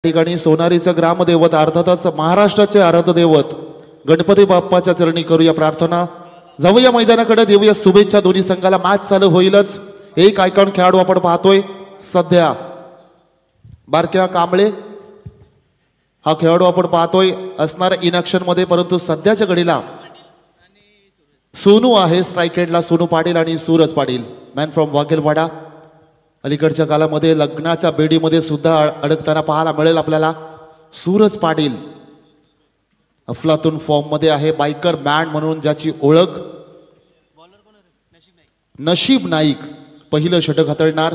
ठिकाणी सोनारीचं ग्रामदैवत अर्थातच महाराष्ट्राचे आराध्य दैवत गणपती बाप्पाच्या चरणी करूया प्रार्थना। जाऊया मैदानाकडे, देऊया शुभेच्छा। दोन्ही संघाला मॅच चालू होईलच। एक आयकॉन खेळाडू आपण पाहतोय सध्या, बारक्या कांबळे हा खेळाडू आपण पाहतोय असणार इन ॲक्शन मध्ये, परंतु सध्याच्या घडीला सोनू आहे स्ट्राइक एंडला। सोनू पाटील आणि सूरज पाटील मॅन फ्रॉम वाघेलवाडा। अलीकडच्या काळामध्ये लग्नाच्या बेडीमध्ये सुद्धा अडकताना पाहायला मिळेल आपल्याला सूरज पाटील। अफलातून फॉर्म मध्ये आहे, बायकर मॅन म्हणून ज्याची ओळख। नशीब नाईक पहिलं षटक हाताळणार,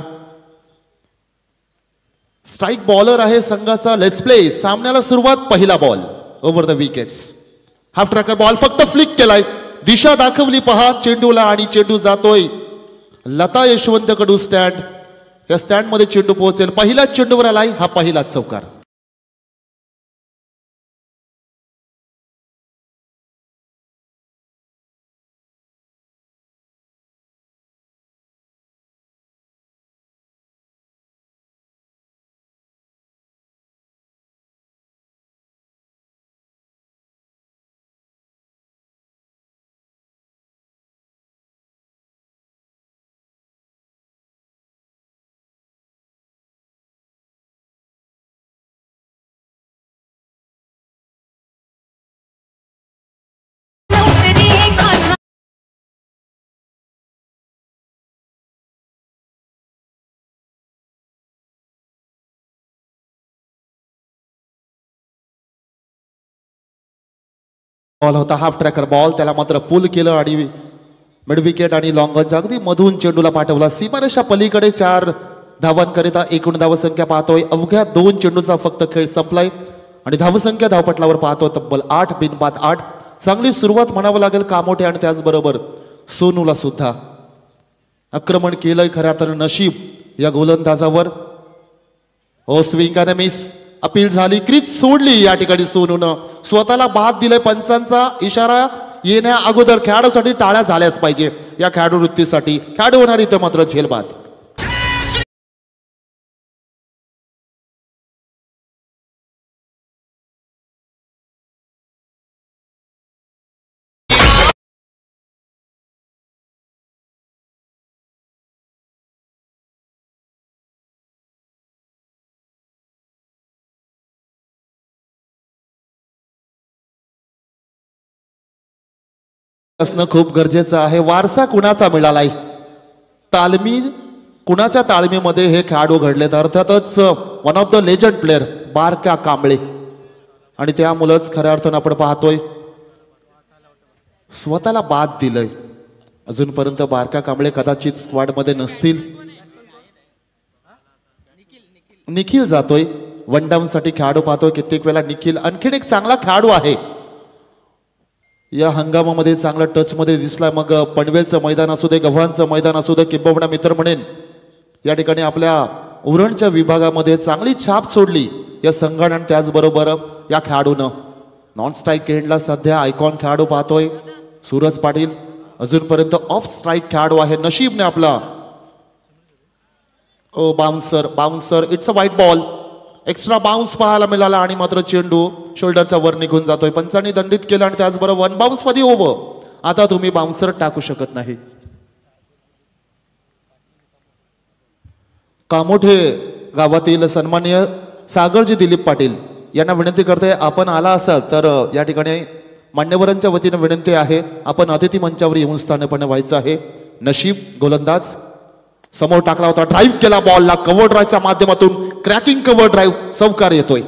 स्ट्राइक बॉलर आहे संघाचा। लेट्स प्ले, सामन्याला सुरुवात। पहिला ball over the wickets, half tracker ball फक्त फ्लिक केलाय, दिशा दाखवली पहा चेंडूला आणि चेंडू जातोय लता यशवंत कडू स्टँड। या स्टँड मध्ये चेंडू पोहोचेल, पहिल्याच चेंडूवर आलाय हा पहिलाच चौकार। बॉल होता हाफ ट्रॅकर बॉल, त्याला मात्र पुल केलं आणि मिड विकेट आणि लॉंगॉनचा अगदी मधून चेंडूला पाठवला सीमारेषा पलीकडे। 4 धावांकरिता एकूण धावसंख्या पाहतोय अवघ्या 2 चेंडूचा फक्त खेळ संपलाय आणि धावसंख्या धावपटलावर पाहतो तब्बल 8 बिनबाद 8। चांगली सुरुवात म्हणावं लागेल कामोठे आणि त्याचबरोबर सोनूला सुद्धा। आक्रमण केलंय खऱ्या अर्थानं नशीब या गोलंदाजावर। ओ स्विंग आणि मिस, अपील झाली, क्रीज सोडली या ठिकाणी सोनूनं स्वतःला बाद दिलाय। पंचांचा इशारा येण्या अगोदर खेळाडूसाठी टाळ्या झाल्याच पाहिजे या खेळाडू वृत्तीसाठी। खेळाडू होणार इथं मात्र झेलबाद। असणं खूप गरजेचं आहे। वारसा कुणाचा मिळालाय, तालमी कुणाच्या तालमीमध्ये हे खेळाडू घडलेत, अर्थातच one of the legend player बारक्या कांबळे। आणि त्यामुळेच खऱ्या अर्थानं आपण पाहतोय स्वतःला बाद दिलंय। अजूनपर्यंत बारक्या कांबळे कदाचित स्क्वॉड मध्ये नसतील। निखिल जातोय वन डाऊन साठी, खेळाडू पाहतोय कित्येक वेळा निखिल आणखीन एक चांगला खेळाडू आहे या हंगामामध्ये, चांगला टच मध्ये दिसलाय। मग पनवेलचं मैदान असू दे, गव्हाणचं मैदान असू दे, किंबहुना मित्र म्हणेन या ठिकाणी आपल्या उरणच्या विभागामध्ये चांगली छाप सोडली या संघानं। त्याचबरोबर या खेळाडूनं नॉन स्ट्राइक एंडला सध्या आयकॉन खेळाडू पाहतोय सूरज पाटील। अजूनपर्यंत ऑफ स्ट्राइक खेळाडू आहे नशीबने आपला। Oh bouncer, bouncer, it's a white ball, extra bounce पाहायला मिळाला आणि मात्र चेंडू शोल्डरचा वर निघून जातोय। पंचांनी दंडित केलं आणि त्याचबरोबर वन बाउन्स मध्ये ओव्हर। आता तुम्ही बाउन्सर टाकू शकत नाही। कामोठे गावातील सन्माननीय सागरजी दिलीप पाटील यांना विनंती करते, आपण आला असाल तर या ठिकाणी मान्यवरांच्या वतीने विनंती आहे, आपण अतिथी मंचावर येऊन स्थानपन्न व्हायचं आहे। नशीब गोलंदाज समोर टाकला होता, ड्राईव्ह केला बॉलला, कव्हर ड्राईव्हच्या माध्यमातून क्रॅकिंग कव्हर ड्राईव्ह, चौकार येतोय।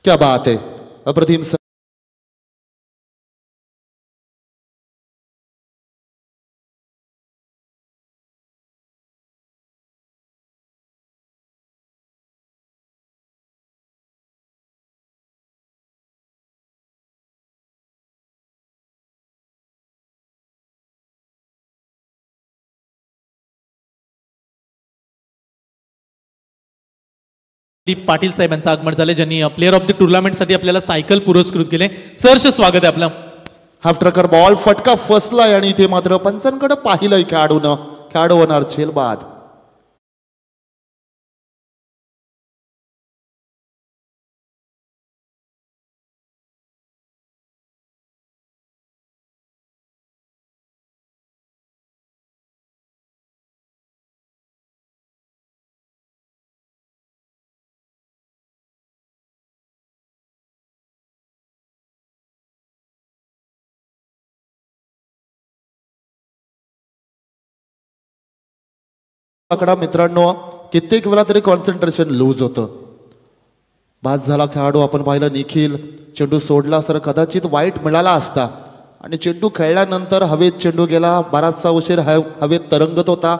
क्या बात है, अप्रतिम। पाटील साहेबांचं आगमन झाले, ज्यांनी प्लेअर ऑफ द टुर्नामेंटसाठी आपल्याला सायकल पुरस्कृत केले. सहर्ष स्वागत आहे आपलं. हाफ ट्रॅकर बॉल फटका फसलाय आणि इथे मात्र पंचांकडे पाहिलंय खेळाडू होणार झेल बाद. आकडा मित्रांनो कित्येक वेळा तरी कॉन्सन्ट्रेशन लूज होतं. बाद झाला खेळाडू. आपण पाहिलं निखिल चेंडू सोडला सर कदाचित वाईट मिळाला असता आणि चेंडू खेळल्यानंतर हवेत चेंडू गेला. बराचसा उशीर हवेत तरंगत होता.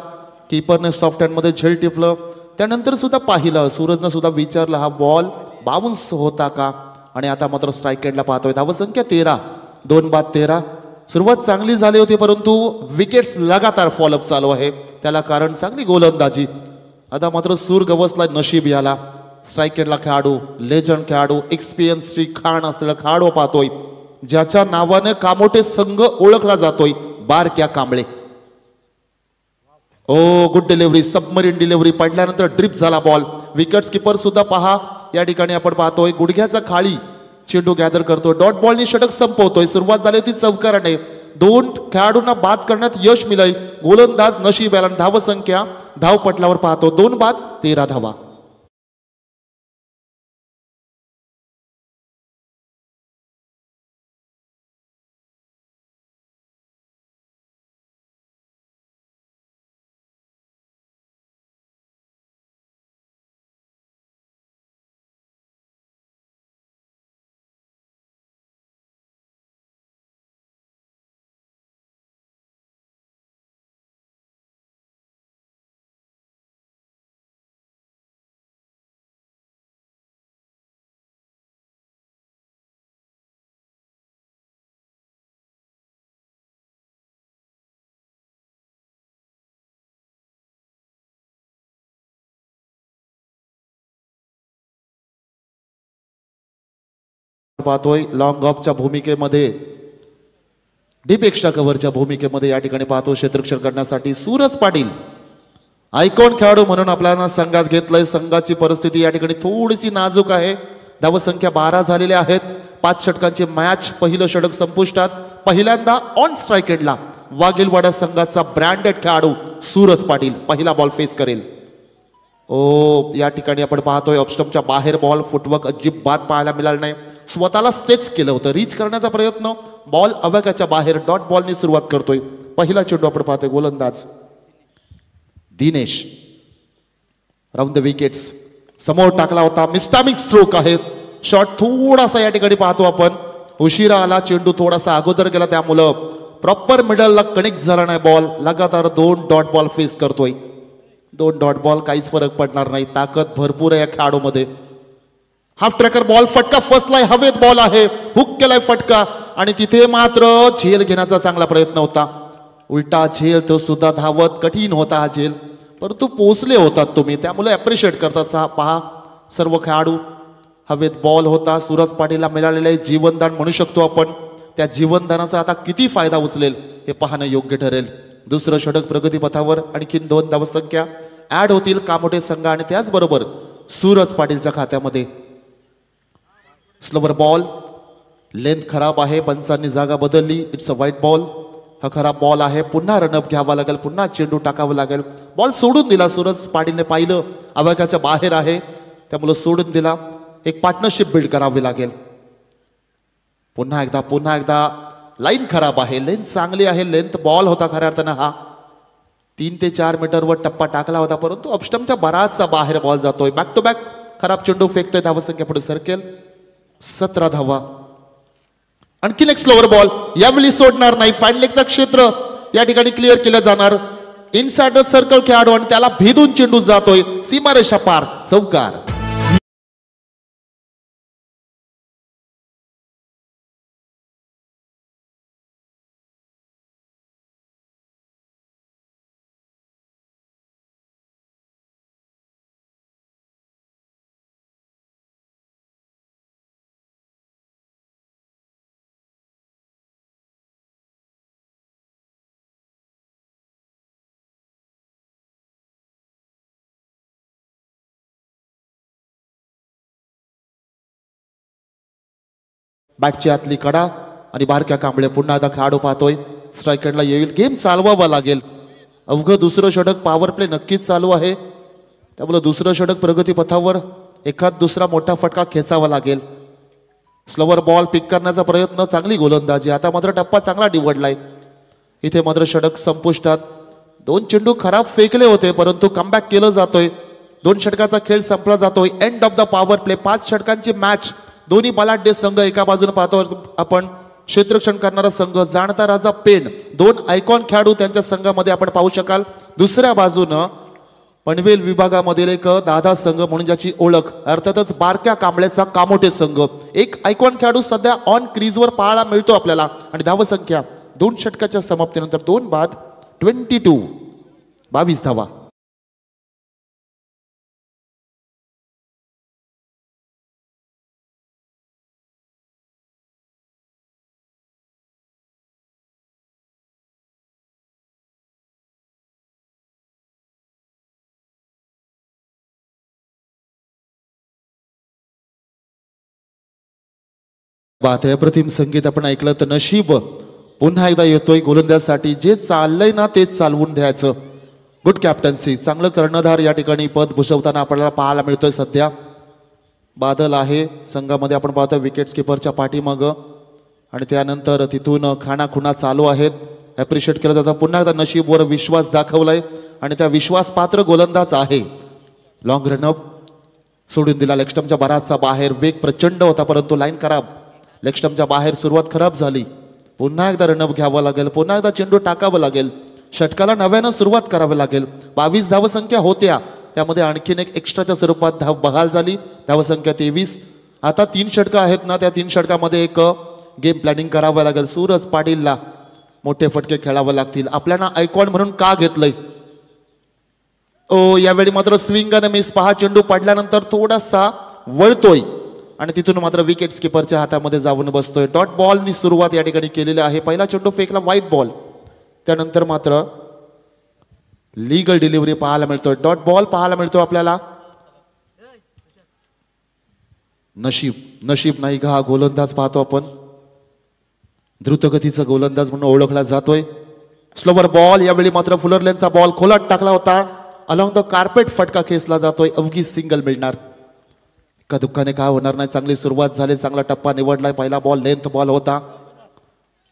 कीपरने सॉफ्ट हँडमध्ये झेल टिपलं. त्यानंतर सुद्धा पाहिलं, सूरजनं सुद्धा विचारलं हा बॉल बाउन्स होता का, आणि आता मात्र स्ट्राईक एंडला पाहतोय. धावसंख्या 13, 2 बाद 13. सुरुवात चांगली झाली होती परंतु विकेट्स लगातार फॉलोअप चालू आहे. त्याला कारण चांगली गोलंदाजी. आता मात्र सूर गवसला नशीब याला. स्ट्राईक एंडला खेळाडू, लेजंड खेळाडू, एक्सपिरियन्सची खाण असलेला खेळाडू पाहतोय, ज्याच्या नावाने कामोठे संघ ओळखला जातोय, बारक्या कांबळे. ओ गुड डिलिव्हरी, सबमरीन डिलिव्हरी. पडल्यानंतर ड्रिप झाला बॉल. विकेट्स किपर सुद्धा पहा या ठिकाणी आपण पाहतोय गुडघ्याचा खाली चेंडू गॅदर करतोय. डॉट बॉलनी षटक संपवतोय. सुरुवात झाली होती चौकाराने. 2 खेळाडूंना बाद करण्यात यश मिळाले. गोलंदाज नशीब याला. धावसंख्या धावपटलावर पाहतो 2 बाद 13 धावा. पाहतोय लॉंग ऑफच्या भूमिकेमध्ये, डीप एक्स्ट्रा कव्हरच्या भूमिकेमध्ये या ठिकाणी पाहतो क्षेत्ररक्षण करण्यासाठी सूरज पाटील आयकॉन खेळाडू म्हणून आपल्याला संघात घेतलंय. संघाची परिस्थिती या ठिकाणी थोडीशी नाजूक आहे. धावसंख्या 12 झालेल्या आहेत. 5 षटकांची मॅच. पहिलं षटक संपुष्टात. पहिल्यांदा ऑन स्ट्राईक एंडला वाघेलवाडा संघाचा ब्रँडेड खेळाडू सूरज पाटील पहिला बॉल फेस करेल. ओ या ठिकाणी आपण पाहतोय ऑफस्टंपच्या बाहेर बॉल. फुटवर्क अजिबात पाहायला मिळालं नाही. स्वतःला स्टेच केलं होतं. रीच करण्याचा प्रयत्न. बॉल अवकाच्या बाहेर. डॉट बॉलनी सुरुवात करतोय. पहिला चेंडू आपण पाहतोय. गोलंदाज दिनेश राऊंड द विकेट्स समोर टाकला होता. मिस्टामिक स्ट्रोक आहे. शॉट थोडासा या ठिकाणी पाहतो आपण उशिरा आला. चेंडू थोडासा अगोदर गेला त्यामुळं प्रॉपर मिडलला कनेक्ट झाला नाही बॉल. लगातार 2 डॉट बॉल फेस करतोय. 2 डॉट बॉल काहीच फरक पडणार नाही. ताकद भरपूर आहे या खेळाडूमध्ये. हाफ ट्रॅकर बॉल फटका फसलाय. हवेत बॉल आहे. हुक केलाय फटका आणि तिथे मात्र झेल घेण्याचा चांगला प्रयत्न होता. उलटा झेल तो सुद्धा धावत. कठीण होता हा झेल परंतु पोचले होतात तुम्ही त्यामुळे अप्रिशिएट करतात. पहा सर्व खेळाडू. हवेत बॉल होता. सूरज पाटीलला मिळालेले जीवनदान म्हणू शकतो आपण. त्या जीवनदानाचा आता किती फायदा उचलेल हे पाहणं योग्य ठरेल. दुसरं षटक प्रगतीपथावर. आणखीन 2 धावसंख्या ऍड होतील कामोठे संघ आणि त्याचबरोबर सूरज पाटीलच्या खात्यामध्ये. Slower ball. लेंथ खराब आहे. पंचांनी जागा बदलली. It's a white ball. हा खराब बॉल आहे. पुन्हा रनअप घ्यावा लागेल. पुन्हा चेंडू टाकावा लागेल. बॉल सोडून दिला. सूरज पाटीलने पाहिलं आवाक्याच्या बाहेर आहे त्यामुळे सोडून दिला. एक पार्टनरशिप बिल्ड करावी लागेल. पुन्हा एकदा लाईन खराब आहे. लेंथ चांगली आहे. लेंथ बॉल होता खऱ्या अर्थानं. हा 3 ते 4 मीटरवर टप्पा टाकला होता परंतु ऑफस्टंपच्या बराचसा बाहेर बॉल जातोय. बॅक टू बॅक खराब चेंडू फेकतोय. धावसंख्या पुढे सरकेल 17 धावा. आणखीन एक स्लोवर बॉल. यावेळी सोडणार नाही. फाईन लेगचा क्षेत्र या ठिकाणी क्लिअर केलं जाणार. इनसाइड द सर्कल खेळाडू आणि त्याला भेदून चेंडू जातोय सीमारेषा पार. चौकार. बॅटची आतली कडा आणि बारक्या कांबळे पुन्हा एकदा खेळाडू पाहतोय. स्ट्राईक एंडला येईल. गेम चालवावा लागेल. अवघं दुसरं षटक पॉवर प्ले नक्कीच चालू आहे. त्यामुळे दुसरं षटक प्रगतीपथावर एखाद दुसरा मोठा फटका खेचावा लागेल. स्लोवर बॉल पिक करण्याचा प्रयत्न, चांगली गोलंदाजी. आता मात्र टप्पा चांगला निवडलाय. इथे मात्र षटक संपुष्टात. 2 चेंडू खराब फेकले होते परंतु कमबॅक केलं जातोय. 2 षटकाचा खेळ संपला जातोय. End of the power play. 5 षटकांची मॅच. दोन्ही बलाढ्य संघ एका बाजूने पाहतो आपण. क्षेत्ररक्षण करणारा संघ जाणता राजा पेन. 2 आयकॉन खेळाडू त्यांच्या संघामध्ये आपण पाहू शकाल. दुसऱ्या बाजूनं पनवेल विभागामधील एक दादा संघ म्हणून ज्याची ओळख अर्थातच बारक्या कांबळेचा कामोठे संघ. एक आयकॉन खेळाडू सध्या ऑन क्रीजवर पाहायला मिळतो आपल्याला. आणि धावसंख्या 2 षटकाच्या समाप्तीनंतर 2 बाद 22 22 धावा. बात आहे. अप्रतिम संगीत आपण ऐकलं तर नशीब पुन्हा एकदा येतोय गोलंदाजसाठी. जे चाललंय ना तेच चालवून द्यायचं. Good captaincy. चांगलं कर्णधार या ठिकाणी पद भूषवताना आपल्याला पाहायला मिळतोय सध्या. बादल आहे संघामध्ये आपण पाहतोय विकेट किपरच्या पाठीमागं. आणि त्यानंतर तिथून खाणाखुणा चालू आहेत. ॲप्रिशिएट केलं जातं. पुन्हा एकदा नशीबवर विश्वास दाखवलाय आणि त्या विश्वासपात्र गोलंदाज आहे. लॉंग रनअप सोडून दिला. लेगस्टमच्या बराचसा बाहेर. वेग प्रचंड होता परंतु लाईन खराब. लेगस्टमच्या बाहेर सुरुवात खराब झाली. पुन्हा एकदा रनअप घ्यावं लागेल. पुन्हा एकदा चेंडू टाकावं लागेल. षटकाला नव्यानं सुरुवात करावी लागेल. 22 धावसंख्या होत्या. त्यामध्ये आणखीन एक एक्स्ट्राच्या स्वरूपात धाव बहाल झाली. धावसंख्या 23. आता 3 षटकं आहेत ना, त्या 3 षटकामध्ये एक गेम प्लॅनिंग करावं लागेल. सूरज पाटीलला मोठे फटके खेळावे लागतील. आपल्याला आयकॉन म्हणून का घेतलंय? ओ यावेळी मात्र स्विंग आणि मिस. पहा चेंडू पडल्यानंतर थोडासा वळतोय आणि तिथून मात्र विकेट किपरच्या हातामध्ये जाऊन बसतोय. डॉट बॉलनी सुरुवात या ठिकाणी केलेली आहे. पहिला चेंडू फेकला व्हाईट बॉल. त्यानंतर मात्र लीगल डिलिव्हरी पाहायला मिळतोय. डॉट बॉल पाहायला मिळतो आपल्याला. नशीब नाही का हा गोलंदाज पाहतो आपण. द्रुतगतीचा गोलंदाज म्हणून ओळखला जातोय. Slower ball. यावेळी मात्र फुलरलेनचा बॉल खोलात टाकला होता. अलॉंग द कार्पेट फटका खेचला जातोय. अवघी सिंगल मिळणार का दुःखाने काय होणार नाही. चांगली सुरुवात झाली. चांगला टप्पा निवडलाय. पहिला बॉल लेंथ बॉल होता.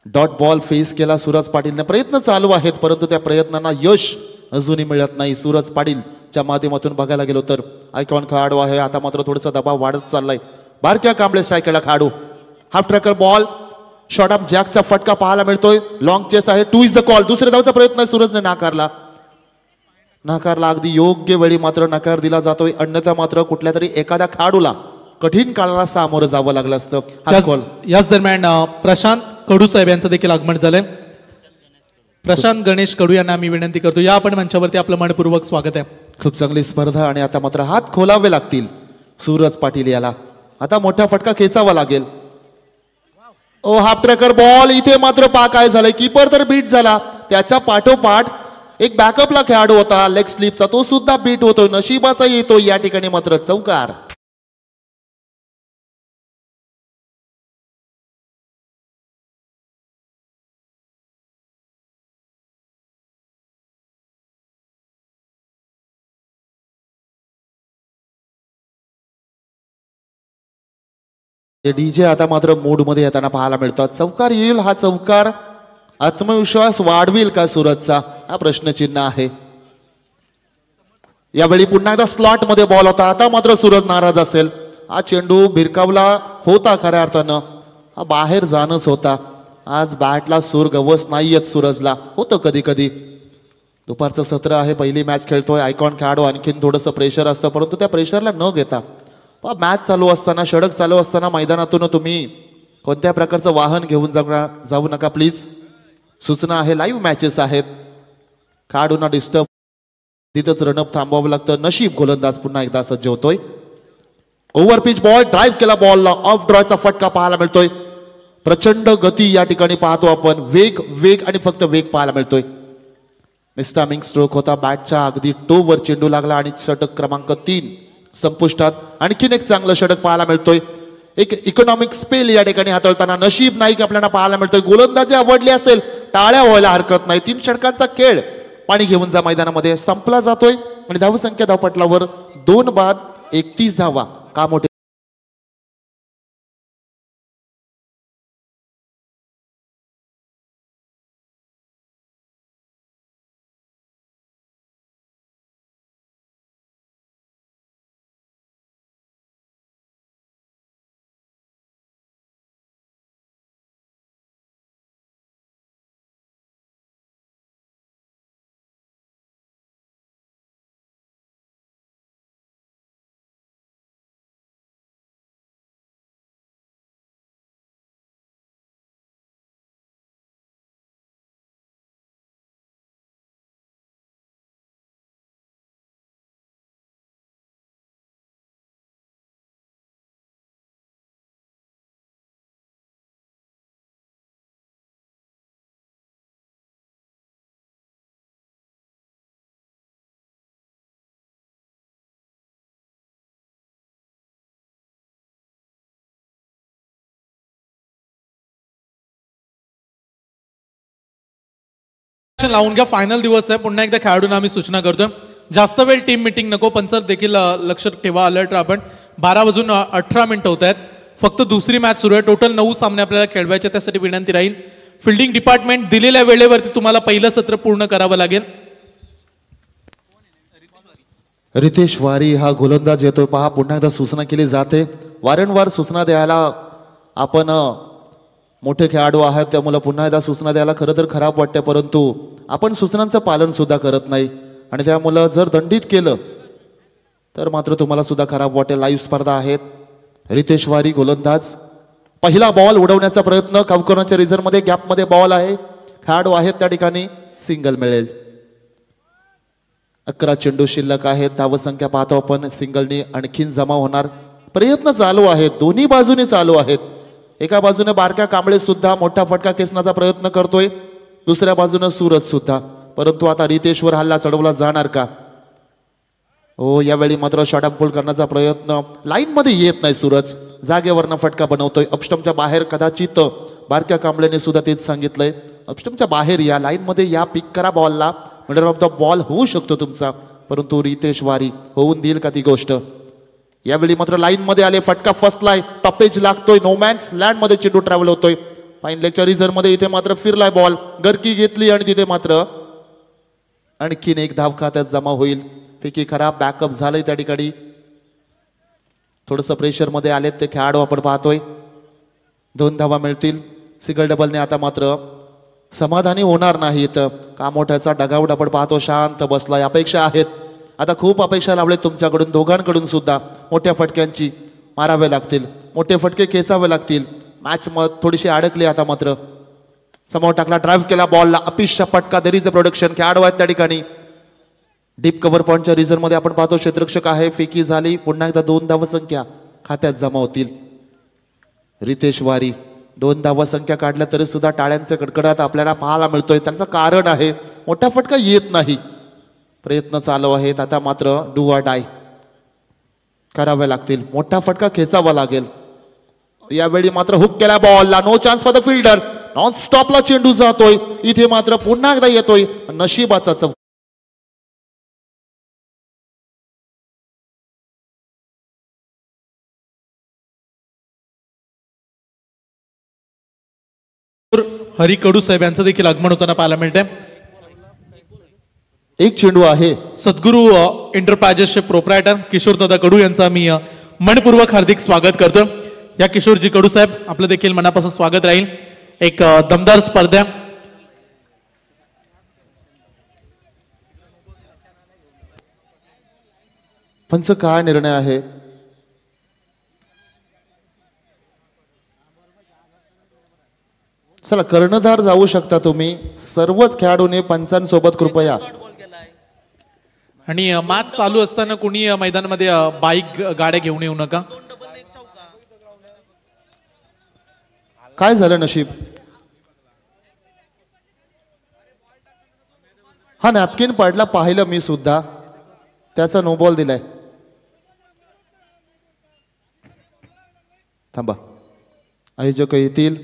डॉट बॉल फेस केला सूरज पाटीलने. प्रयत्न चालू आहेत परंतु त्या प्रयत्नांना यश अजूनही मिळत नाही. सूरज पाटीलच्या माध्यमातून बघायला गेलो तर आयकॉन खेळाडू आहे. आता मात्र थोडासा दबाव वाढत चाललाय. बारक्या कांबळे स्ट्रायकरला खेळाडू. Half tracker ball. Short of जॅकचा फटका पाहायला मिळतोय. लॉंग चेस आहे. 2 इज द कॉल. दुसऱ्या धावचा प्रयत्न सूरजने नाकारला. अगदी योग्य वेळी मात्र नकार दिला जातोय. अन्यथा मात्र कुठल्या तरी एखाद्या खेळाडूला कठीण काळाला सामोरं जावं लागलं असतं. याच दरम्यान प्रशांत कडू साहेब यांचं देखील आगमन झालंय. प्रशांत गणेश कडू यांना मी विनंती करतो या आपण मंचावरती आपलं मनपूर्वक स्वागत आहे. खूप चांगली स्पर्धा आणि आता मात्र हात खोलावे लागतील सूरज पाटील याला. आता मोठा फटका खेचावा लागेल. ओ हाफ ट्रॅकर बॉल. इथे मात्र काय झालंय. कीपर तर बीट झाला. त्याच्या पाठोपाठ एक बॅकअपला खेळाडू होता लेग स्लिपचा. तो सुद्धा बीट होतोय. नशिबाचा येतो या ठिकाणी मात्र चौकार. डीजे आता मात्र मूड मध्ये येताना पाहायला मिळतात. चौकार येईल. हा चौकार आत्मविश्वास वाढवेल का सूरजचा हा प्रश्नचिन्ह आहे. यावेळी पुन्हा एकदा स्लॉट मध्ये बॉल होता. आता मात्र सूरज नाराज असेल. हा चेंडू भिरकावला होता खऱ्या अर्थानं. हा बाहेर जाणंच होता. आज बॅटला सूर गवस नाहीयेत सूरजला. होतं कधी कधी. दुपारचं सत्र आहे. पहिली मॅच खेळतोय. आयकॉन खेळाडू. आणखीन थोडंसं प्रेशर असतं परंतु त्या प्रेशरला न घेता मॅच चालू असताना षटक चालू असताना मैदानातून तुम्ही कोणत्या प्रकारचं वाहन घेऊन जाऊ नका प्लीज. सूचना आहे. लाईव्ह मॅचेस आहेत. खेळाडूंना डिस्टर्ब तिथंच रनअप थांबवावं लागतं. नशीब गोलंदाज पुन्हा एकदा सज्ज होतोय. Over pitch ball. ड्राईव्ह केला बॉलला. ऑफ ड्रॉचा फटका पाहायला मिळतोय. प्रचंड गती या ठिकाणी पाहतो आपण. वेग आणि फक्त वेग पाहायला मिळतोय. मिस्टामिंग स्ट्रोक होता. बॅटच्या अगदी टोवर चेंडू लागला आणि षटक क्रमांक 3 संपुष्टात. आणखीन एक चांगलं षटक पाहायला मिळतोय. एक इकॉनॉमिक स्पेल या ठिकाणी हाताळताना नशीब नाही की आपल्याला पाहायला मिळतोय. गोलंदाजी आवडली असेल टाळ्या व्हायला हरकत नाही. 3 षटकांचा खेळ पाणी घेऊन जा मैदानामध्ये संपला जातोय आणि धावसंख्या धावपटलावर 2 बाद 31 धावा. का मोठे लावून घ्या. फायनल दिवस आहे. पुन्हा एकदा खेळाडूंना आम्ही सूचना करतोय जास्त वेळ टीम मीटिंग नको. पण सर देखील लक्षात ठेवा अलर्ट राहा. आपण 12:18 होत आहेत. फक्त दुसरी मॅच सुरू आहे. टोटल 9 सामने आपल्याला खेळवायचे. त्यासाठी विनंती राहील फिल्डिंग डिपार्टमेंट दिलेल्या वेळेवरती तुम्हाला पहिलं सत्र पूर्ण करावं लागेल. रितेश वारी हा गोलंदाज येतोय पहा. पुन्हा एकदा सूचना केली जाते. वारंवार सूचना द्यायला आपण मोठे खेळाडू आहात त्यामुळे पुन्हा एकदा सूचना द्यायला खरं तर खराब वाटते. परंतु आपण सूचनांचं पालन सुद्धा करत नाही आणि त्यामुळं जर दंडित केलं तर मात्र तुम्हाला सुद्धा खराब वाटेल. लाईव्ह स्पर्धा आहेत. रितेश वारी गोलंदाज. पहिला बॉल उडवण्याचा प्रयत्न. कावकरांच्या रिझर्व्हमध्ये गॅपमध्ये बॉल आहे. खेळाडू आहेत त्या ठिकाणी सिंगल मिळेल. 11 चेंडू शिल्लक आहेत. धावसंख्या पाहतो आपण सिंगलनी आणखीन जमा होणार. प्रयत्न चालू आहेत. दोन्ही बाजूने चालू आहेत. एका बाजूने बारक्या कांबळे सुद्धा मोठा फटका खेचण्याचा प्रयत्न करतोय. दुसऱ्या बाजूने सूरज सुद्धा. परंतु आता रितेशवर हल्ला चढवला जाणार का? हो यावेळी मात्र शॉट पुल करण्याचा प्रयत्न. लाईन मध्ये येत नाही सूरज. जागेवरनं फटका बनवतोय. अपस्टमच्या बाहेर कदाचित बारक्या कांबळेने सुद्धा तेच सांगितलंय. अपस्टमच्या बाहेर या लाईन मध्ये या. पिक करा बॉलला. मिडल ऑफ द बॉल होऊ शकतो तुमचा. परंतु रितेश वारी होऊन देईल का ती गोष्ट? यावेळी मात्र लाईन मध्ये आले. फटका फसलाय. टॉपेज लागतोय. नोमॅन्स लँड मध्ये चेंडू ट्रॅव्हल होतोय. फाईन लेगच्या रिझर्व्ह मध्ये इथे मात्र फिरलाय बॉल. गरकी घेतली आणि तिथे मात्र आणखीन एक धाव खात्यात जमा होईल. पैकी खराब बॅकअप झालंय त्या ठिकाणी. थोडस प्रेशर मध्ये आलेत ते खेळाडू आपण पाहतोय. 2 धावा मिळतील. सिंगल डबलने आता मात्र समाधानी होणार नाहीत. कामोठ्याचा डगाऊट आपण पाहतो शांत बसलाय. अपेक्षा आहेत. आता खूप अपेक्षा लावले तुमच्याकडून दोघांकडून सुद्धा. मोठ्या फटक्यांची मारावे लागतील. मोठे फटके खेचावे लागतील. मॅच थोडीशी अडकली. आता मात्र समोर टाकला. ड्राईव्ह केला बॉलला. अपिशचा फटका. There is a production. खेळाडू आहेत त्या ठिकाणी. डीप कव्हर पॉईंटच्या रिझर्व्ह मध्ये आपण पाहतो क्षेत्ररक्षक आहे. फेकी झाली. पुन्हा एकदा 2 धावसंख्या खात्यात जमा होतील. रितेश वारी 2 धावसंख्या काढल्या तरी सुद्धा टाळ्यांचं कडकडाट आपल्याला पाहायला मिळतोय. त्यांचं कारण आहे मोठा फटका येत नाही. प्रयत्न चालू आहेत. आता मात्र डू ऑर डाय करावे लागतील. मोठा फटका खेचावा लागेल. यावेळी मात्र हुक केला बॉलला. No chance for the fielder. नॉन स्टॉपला चेंडू जातोय. इथे मात्र पुन्हा एकदा येतोय नशिबाचा चौक. हरी कडू साहेब यांचं देखील आगमन होताना पाहायला मिळतंय. एक चेंडू आहे. सद्गुरू एंटरप्राइजेसचे प्रोप्रायटर किशोर दादा कडू यांचा मी मनपूर्वक हार्दिक स्वागत करतो. या किशोरजी कडू साहेब आपलं देखील मनापासून स्वागत राहील. एक दमदार स्पर्धा. पंच काय निर्णय आहे? चला कर्णधार जाऊ शकता तुम्ही. सर्वच खेळाडूने पंचांसोबत कृपया. आणि मॅच चालू असताना कोणी मैदानामध्ये बाईक गाड्या घेऊन येऊ नका. काय झालं नशीब? हा नॅपकिन पडला पाहिलं मी सुद्धा. त्याचा नो बॉल दिलाय. थांबा, आयोजक येतील.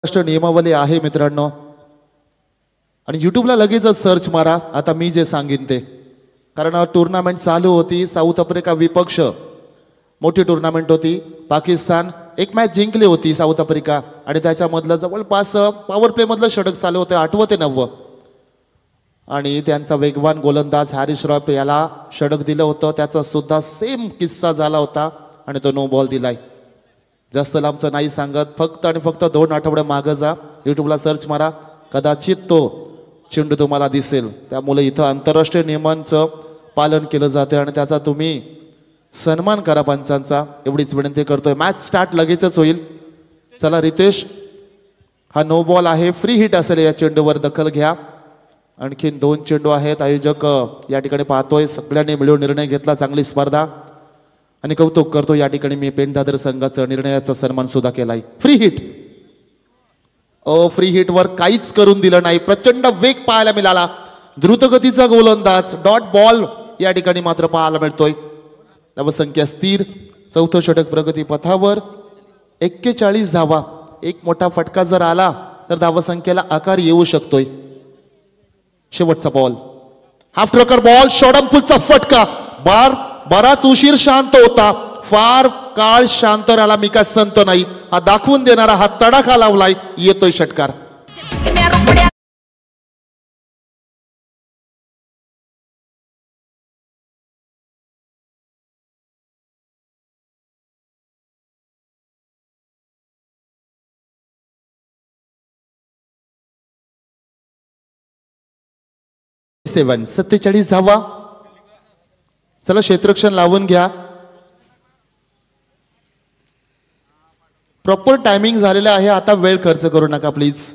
नियमावली आहे मित्रांनो, आणि युट्यूबला लगेचच सर्च मारा आता मी जे सांगेन ते. कारण टुर्नामेंट चालू होती. साऊथ आफ्रिका विपक्ष मोठी टुर्नामेंट होती. पाकिस्तान एक मॅच जिंकली होती साऊथ आफ्रिका, आणि त्याच्यामधलं जवळपास पॉवर प्ले मधलं षटक चालू होते 8वं ते 9वं, आणि त्यांचा वेगवान गोलंदाज हॅरिस रॉफ याला षटक दिलं होतं. त्याचा सुद्धा सेम किस्सा झाला होता आणि तो नो बॉल दिलाय. जास्त लांबचं नाही सांगत, फक्त आणि फक्त 2 आठवडे मागं जा, युट्यूबला सर्च मारा, कदाचित तो चेंडू तुम्हाला दिसेल. त्यामुळे इथं आंतरराष्ट्रीय नियमांचं पालन केलं जाते आणि त्याचा तुम्ही सन्मान करा पंचांचा, एवढीच विनंती करतोय. मॅच स्टार्ट लगेचच होईल. चला रितेश, हा नो बॉल आहे, फ्री हिट असेल, या चेंडूवर दखल घ्या. आणखीन 2 चेंडू आहेत. आयोजक या ठिकाणी पाहतोय, सगळ्यांनी मिळून निर्णय घेतला, चांगली स्पर्धा, आणि कौतुक करतो या ठिकाणी मी पेंढादर संघाचं निर्णयाचा सन्मान सुद्धा केलाय. फ्री हिट, फ्री हिट वर काहीच करून दिलं नाही. प्रचंड वेग पाहायला मिळाला, द्रुतगतीचा गोलंदाज, डॉट बॉल या ठिकाणी मात्र पाहायला मिळतोय. धावसंख्या स्थिर, 4थं षटक प्रगती पथावर, 41 धावा. एक मोठा फटका जर आला तर धावसंख्येला आकार येऊ शकतोय. शेवटचा ball, half tracker ball, short फुलचा फटका. बराच उशीर शांत होता, फार काळ शांत राहिला, मी काय संत नाही, हा दाखवून देणारा हा तडाखा लावलाय, येतोय षटकार. सेवन 47 धावा. चला क्षेत्ररक्षण लावून घ्या. प्रॉपर टायमिंग झालेला आहे, आता वेळ खर्च करू नका प्लीज.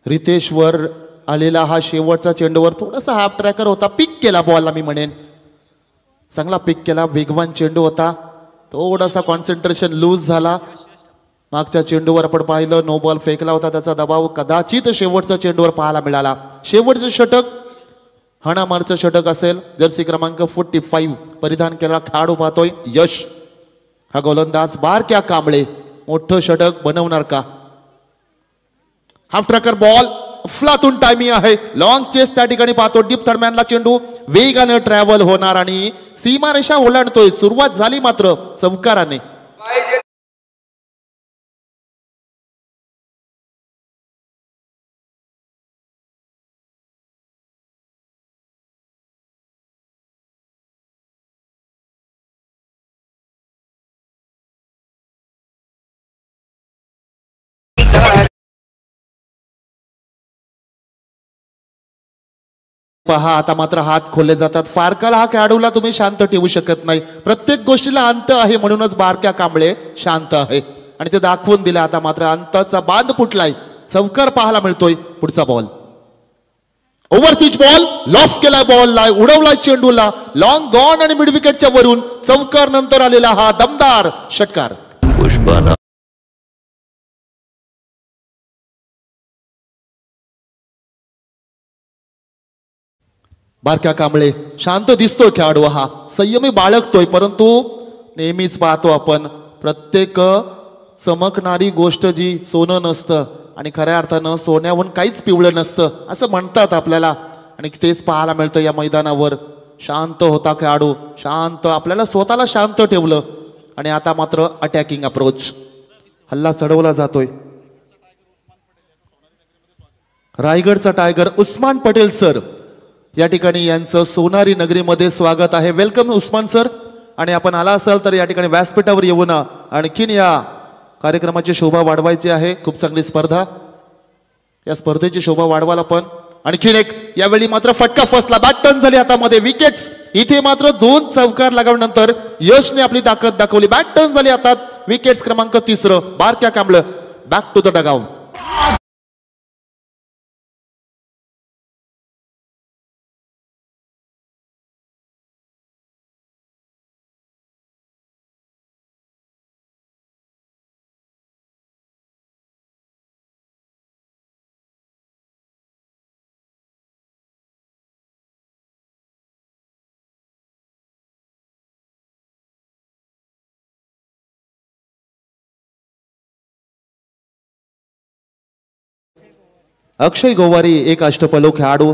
रितेश वर आलेला हा शेवटचा चेंडूवर थोडासा हाफ ट्रॅकर होता, पिक केला बॉलला, मी म्हणेन चांगला पिक केला, वेगवान चेंडू होता, थोडासा कॉन्सन्ट्रेशन लूज झाला. मागच्या चेंडूवर आपण पाहिलं नो बॉल फेकला होता, त्याचा दबाव कदाचित शेवटच्या चेंडूवर पाहायला मिळाला. शेवटचं षटक हाणामारचं षटक असेल. जर्सी क्रमांक 45 परिधान केलेला खेळाडू पाहतोय यश, हा गोलंदाज. बारक्या कांबळे मोठं षटक बनवणार का? हाफ ट्रॅकर बॉल, फ्लातून टायमिंग आहे, लॉंग चेस त्या ठिकाणी पाहतो. डीप दरम्यानला चेंडू वेगाने ट्रॅव्हल होणार आणि सीमारेषा ओलांडतोय. सुरुवात झाली मात्र चौकाराने. पहा आता मात्र हात खोलले जातात. फार काळ हा खेळाडूला तुम्ही शांत ठेवू शकत नाही, प्रत्येक गोष्टीला अंत आहे, म्हणूनच बारक्या कांबळे शांत आहे. आणि ते दाखवून दिले. आता मात्र अंताचा बांध फुटलाय. चौकार पाहायला मिळतोय. पुढचा ball over pitch ball loaf केलाय. बॉलला उडवलाय चेंडूला लॉंग गॉन आणि मिड विकेटच्या वरून चौकार नंतर आलेला हा दमदार षटकार. पुष्पा बारक्या कांबळे शांत दिसतोय खेळाडू. हा संयमी बाळगतोय. परंतु नेहमीच पाहतो आपण प्रत्येक चमकणारी गोष्ट जी सोनं नसतं आणि खऱ्या अर्थानं सोन्याहून काहीच पिवळं नसतं असं म्हणतात आपल्याला. आणि तेच पाहायला मिळतं या मैदानावर. शांत होता खेळाडू. शांत आपल्याला स्वतःला शांत ठेवलं. आणि आता मात्र अटॅकिंग अप्रोच. हल्ला चढवला जातोय. रायगडचा टायगर उस्मान पटेल सर या ठिकाणी यांचं सोनारी नगरीमध्ये स्वागत आहे. Welcome Usman sir. आणि आपण आला असाल तर या ठिकाणी व्यासपीठावर येऊन आणखीन या कार्यक्रमाची शोभा वाढवायची आहे. खूप चांगली स्पर्धा. या स्पर्धेची शोभा वाढवायला पण आणखीन एक यावेळी मात्र फटका फसला. बॅट टर्न झाली हातामध्ये. विकेट्स इथे मात्र 2 चौकार लगावल्यानंतर यशने आपली ताकद दाखवली. बॅट टर्न झाली हातात. विकेट्स क्रमांक 3 Barkya Kamble back to the dugout. Akshay Gowari एक अष्टपैलू खेळाडू.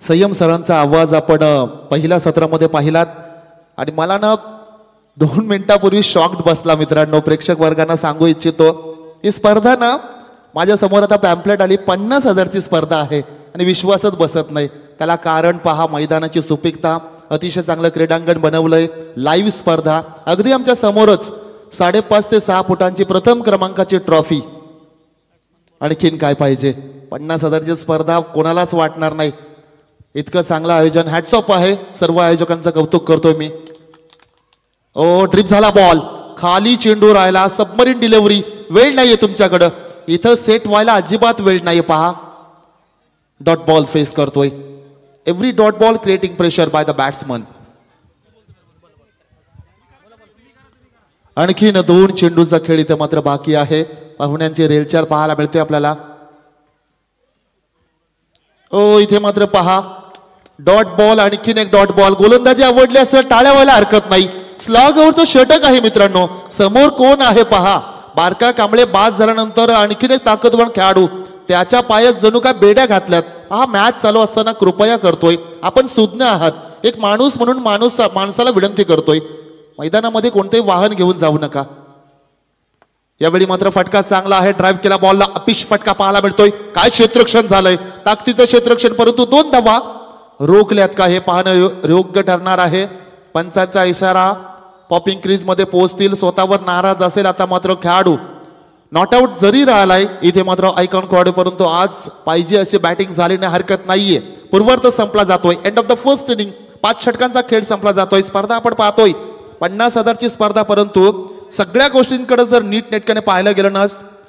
संयम सरांचा आवाज आपण पहिल्या सत्रामध्ये पाहिलात. आणि मला ना 2 मिनिटापूर्वी शॉक्ड बसला मित्रांनो. प्रेक्षक वर्गांना सांगू इच्छितो ही स्पर्धा ना माझ्या समोर आता पॅम्पलेट आली. 50,000ची स्पर्धा आहे आणि विश्वासच बसत नाही. त्याला कारण पहा. मैदानाची सुपीकता. अतिशय चांगलं क्रीडांगण बनवलंय. लाईव्ह स्पर्धा अगदी आमच्या समोरच. 5.5 ते 6 फुटांची प्रथम क्रमांकाची ट्रॉफी. आणखीन काय पाहिजे. 50,000ची स्पर्धा कोणालाच वाटणार नाही. इतकं चांगलं आयोजन. हॅट्स ऑफ आहे. सर्व आयोजकांचं कौतुक करतोय मी. ओ ड्रिप झाला बॉल. खाली चेंडू राहिला. Submarine delivery. वेळ नाहीये तुमच्याकडं. इथं सेट व्हायला अजिबात वेळ नाही. पहा डॉट बॉल फेस करतोय. Every dot ball creating pressure by the batsman. आणखीन 2 चेंडूचा खेळ इथे मात्र बाकी आहे. पाहुण्यांची रेलचाल पाहायला मिळते आपल्याला. ओ इथे मात्र पहा डॉट बॉल. आणखीन एक डॉट बॉल. गोलंदाजी आवडली असं टाळ्या व्हायला हरकत नाही. स्लॉगवरचं षटक आहे मित्रांनो. समोर कोण आहे पहा. बारका कांबळे बाद झाल्यानंतर आणखीन एक ताकदवान खेळाडू. त्याच्या पायात जणू काय बेड्या घातल्यात. हा मॅच चालू असताना कृपया करतोय. आपण सुज्ञ आहात. एक माणूस म्हणून माणसाला विनंती करतोय. मैदानामध्ये कोणतेही वाहन घेऊन जाऊ नका. यावेळी मात्र फटका चांगला आहे. ड्राईव्ह केला बॉलला अपिश फटका पाहायला मिळतोय. काय क्षेत्ररक्षण झालंय. ताकदीचं क्षेत्ररक्षण. परंतु 2 धावा रोखल्यात का हे पाहणं योग्य ठरणार आहे. पंचांचा इशारा. पॉपिंग क्रीज मध्ये पोहोचतील. स्वतःवर नाराज असेल आता मात्र खेळाडू. नॉट आउट जरी राहिलाय इथे मात्र आयकॉन खेळाडू. परंतु आज पाहिजे अशी बॅटिंग झाली नाही हरकत नाहीये. पूर्वार्ध संपला जातोय. End of the first inning. 5 षटकांचा खेळ संपला जातोय. स्पर्धा आपण पाहतोय 50,000ची स्पर्धा. परंतु सगळ्या गोष्टींकडे जर नीट नेटकाने पाहायला गेलं ना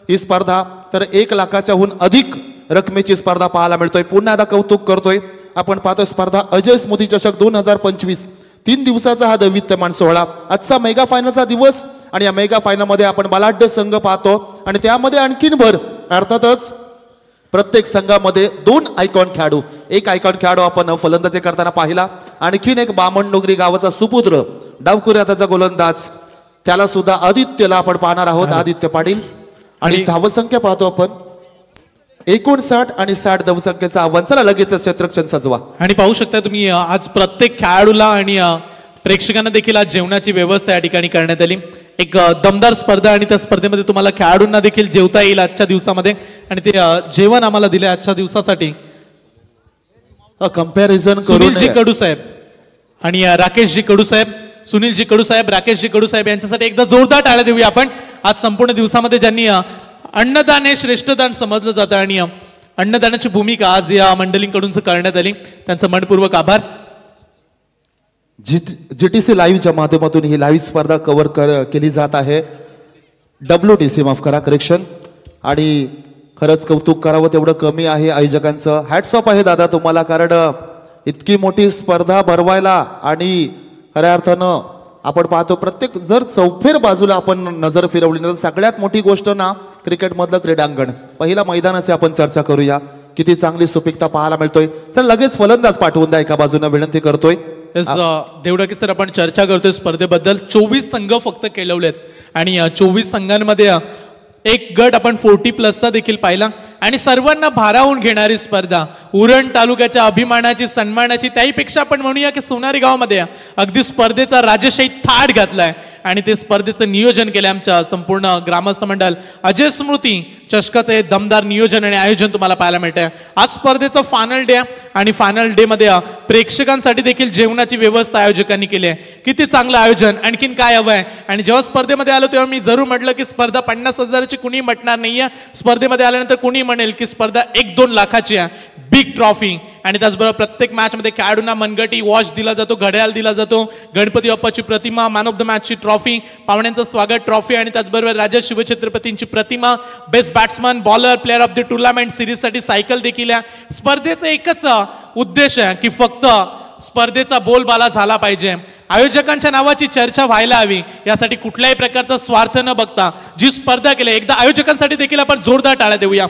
ही स्पर्धा तर 1 लाखाच्याहून अधिक रकमेची स्पर्धा पाहायला मिळतोय. पुन्हा एकदा कौतुक करतोय. आपण पाहतोय स्पर्धा अजय स्मृती चषक 2025. 3 दिवसाचा हा दैवित्यमान सोहळा. आजचा मेगा फायनलचा दिवस. आणि या मेगा फायनल मध्ये आपण बलाढ्य संघ पाहतो. आणि त्यामध्ये आणखीन भर. अर्थातच प्रत्येक संघामध्ये 2 आयकॉन खेळाडू. एक आयकॉन खेळाडू आपण फलंदाजी करताना पाहिला. आणखीन एक बामणडोंगरी गावाचा सुपुत्र डावकुऱ्याचा गोलंदाज. त्याला सुद्धा आदित्यला आपण पाहणार आहोत. आदित्य पाटील. आणि धावसंख्या पाहतो आपण 59 आणि 60 धावसंख्येचा आव्हान. चला लगेच क्षेत्ररक्षण सजवा. आणि पाहू शकता तुम्ही आज प्रत्येक खेळाडूला आणि प्रेक्षकांना देखील आज जेवणाची व्यवस्था या ठिकाणी करण्यात आली. एक दमदार स्पर्धा. आणि त्या स्पर्धेमध्ये तुम्हाला खेळाडूंना देखील जेवता येईल आजच्या दिवसामध्ये. आणि ते जेवण आम्हाला दिले आजच्या दिवसासाठी कंपॅरिझन सुनीलजी कडू साहेब आणि राकेशजी कडू साहेब. सुनीलजी कडू साहेब, राकेशजी कडू साहेब यांच्यासाठी एकदा जोरदार टाळ्या देऊया आपण. आज संपूर्ण दिवसामध्ये ज्यांनी अन्नदान हे श्रेष्ठदान समजलं जातं आणि अन्नदानाची भूमिका आज या मंडळींकडून करण्यात आली. त्यांचा मनपूर्वक आभार. जीटीसी लाईव्हच्या माध्यमातून ही लाईव्ह स्पर्धा कव्हर केली जात आहे. WTC माफ करा करेक्शन. आणि खरंच कौतुक करावं तेवढं कमी आहे आयोजकांचं. हॅट्स ऑफ आहे दादा तुम्हाला, कारण इतकी मोठी स्पर्धा भरवायला आणि खऱ्या अर्थानं आपण पाहतो प्रत्येक जर चौफेर बाजूला आपण नजर फिरवली तर सगळ्यात मोठी गोष्ट ना क्रिकेटमधलं क्रीडांगण. पहिला मैदानाची आपण चर्चा करूया. किती चांगली सुपीकता पाहायला मिळतोय. चल लगेच फलंदाज पाठवून द्या एका बाजूने विनंती करतोय. देवडके सर आपण चर्चा करतोय स्पर्धेबद्दल. 24 संघ फक्त खेळवलेत आणि 24 संघांमध्ये एक गट आपण 40+ देखील पाहिला आणि सर्वांना भारावून घेणारी स्पर्धा. उरण तालुक्याच्या अभिमानाची सन्मानाची, त्याहीपेक्षा आपण म्हणूया की सोनारी गावामध्ये अगदी स्पर्धेचा राजशाही थाट घातलाय आणि ते स्पर्धेचं नियोजन केलं आमच्या संपूर्ण ग्रामस्थ मंडळ. अजय स्मृती चषकाचं हे दमदार नियोजन आणि आयोजन तुम्हाला पाहायला मिळतंय. आज स्पर्धेचं फायनल डे आणि फायनल डे मध्ये प्रेक्षकांसाठी देखील जेवणाची व्यवस्था आयोजकांनी केली आहे. किती चांगलं आयोजन, आणखीन काय हवंय. आणि जेव्हा स्पर्धेमध्ये आलो तेव्हा मी जरूर म्हटलं की स्पर्धा 50,000ची कुणी म्हटणार नाहीये. स्पर्धेमध्ये आल्यानंतर कुणी म्हणेल की स्पर्धा 1-2 लाखाची आहे. बिग ट्रॉफी आणि त्याचबरोबर प्रत्येक मॅच मध्ये खेळाडूंना मनगटी वॉच दिला जातो, घड्याळ दिला जातो, गणपती बाप्पाची प्रतिमा, मॅन ऑफ द मॅचची ट्रॉफी, पाहुण्यांचं स्वागत ट्रॉफी आणि त्याचबरोबर राजा शिवछत्रपतींची प्रतिमा, best batsman, bowler, player of the tournament series साठी सायकल देखील आहे. स्पर्धेचा एकच उद्देश आहे की फक्त स्पर्धेचा बोलबाला झाला पाहिजे. आयोजकांच्या नावाची चर्चा व्हायला हवी. यासाठी कुठल्याही प्रकारचा स्वार्थ न बघता जी स्पर्धा केली, एकदा आयोजकांसाठी देखील आपण जोरदार टाळ्या देऊया.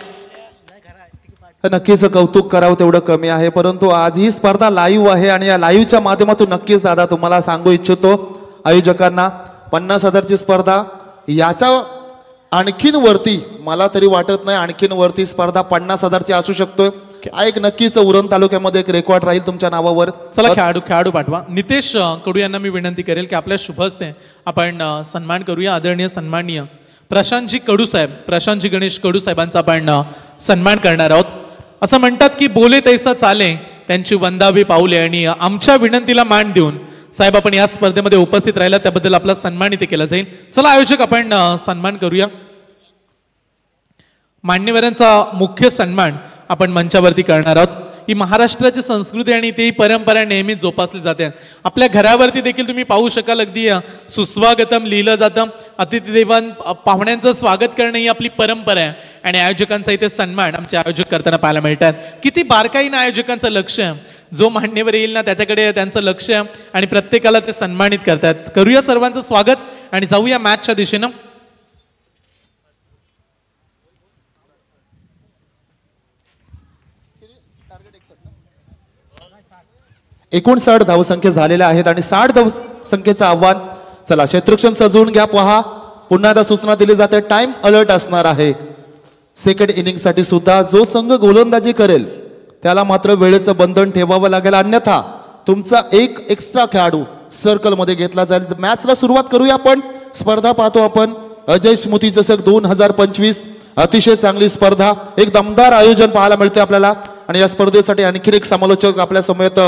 नक्कीच कौतुक करावं तेवढं कमी आहे. परंतु आज ही स्पर्धा लाईव्ह आहे आणि या लाईव्हच्या माध्यमातून नक्कीच दादा तुम्हाला सांगू इच्छितो आयोजकांना 50,000ची स्पर्धा याच्या आणखीन वरती मला तरी वाटत नाही आणखीन वरती स्पर्धा 50,000ची असू शकतोय. हा एक नक्कीच उरण तालुक्यामध्ये एक रेकॉर्ड राहील तुमच्या नावावर. चला खेळाडू पाठवा. नितेश कडू यांना मी विनंती करेल की आपल्या शुभ हस्ते आपण सन्मान करूया. आदरणीय सन्माननीय प्रशांतजी कडू साहेब, प्रशांतजी गणेश कडू साहेबांचा आपण सन्मान करणार आहोत. असं म्हणतात की बोले तैसा चाले, त्यांची वंदावी पाऊले. आणि आमच्या विनंतीला मान देऊन साहेब आपण या स्पर्धेमध्ये उपस्थित राहिला त्याबद्दल आपला सन्मान इथे केला जाईल. चला आयोजक आपण सन्मान करूया. मान्यवरांचा मुख्य सन्मान आपण मंचावरती करणार आहोत. ही महाराष्ट्राची संस्कृती आणि ती परंपरा नेहमीच जोपासली जाते. आपल्या घरावरती देखील तुम्ही पाहू शकाल अगदी सुस्वागतम लिहिलं जातं. अतिथी देवान पाहुण्यांचं स्वागत करणं ही आपली परंपरा आहे आणि आयोजकांचा इथे सन्मान आमचे आयोजक करताना पाहायला मिळतात. किती बारकाईनं आयोजकांचं लक्ष आहे. जो मान्यवर येईल ना त्याच्याकडे त्यांचं लक्ष आहे आणि प्रत्येकाला ते सन्मानित करतात. करूया सर्वांचं स्वागत आणि जाऊया मॅचच्या दिशेनं. 59 धावसंख्या झालेल्या आहेत आणि 60 धावसंख्येचं आव्हान. चला क्षेत्ररक्षण सजवून घ्या. पहा पुन्हा एकदा सूचना दिली जाते टाइम अलर्ट असणार आहे. सेकंड इनिंग साठी सुद्धा जो संघ गोलंदाजी करेल त्याला मात्र वेळेचं बंधन ठेवावं लागेल, अन्यथा तुमचा एक एक्स्ट्रा खेळाडू सर्कल मध्ये घेतला जाईल. मॅचला सुरुवात करूया आपण. स्पर्धा पाहतो आपण अजय स्मृती चषक 2025. अतिशय चांगली स्पर्धा, एक दमदार आयोजन पाहायला मिळते आपल्याला आणि या स्पर्धेसाठी आणखीन एक समालोचक आपल्या समवेत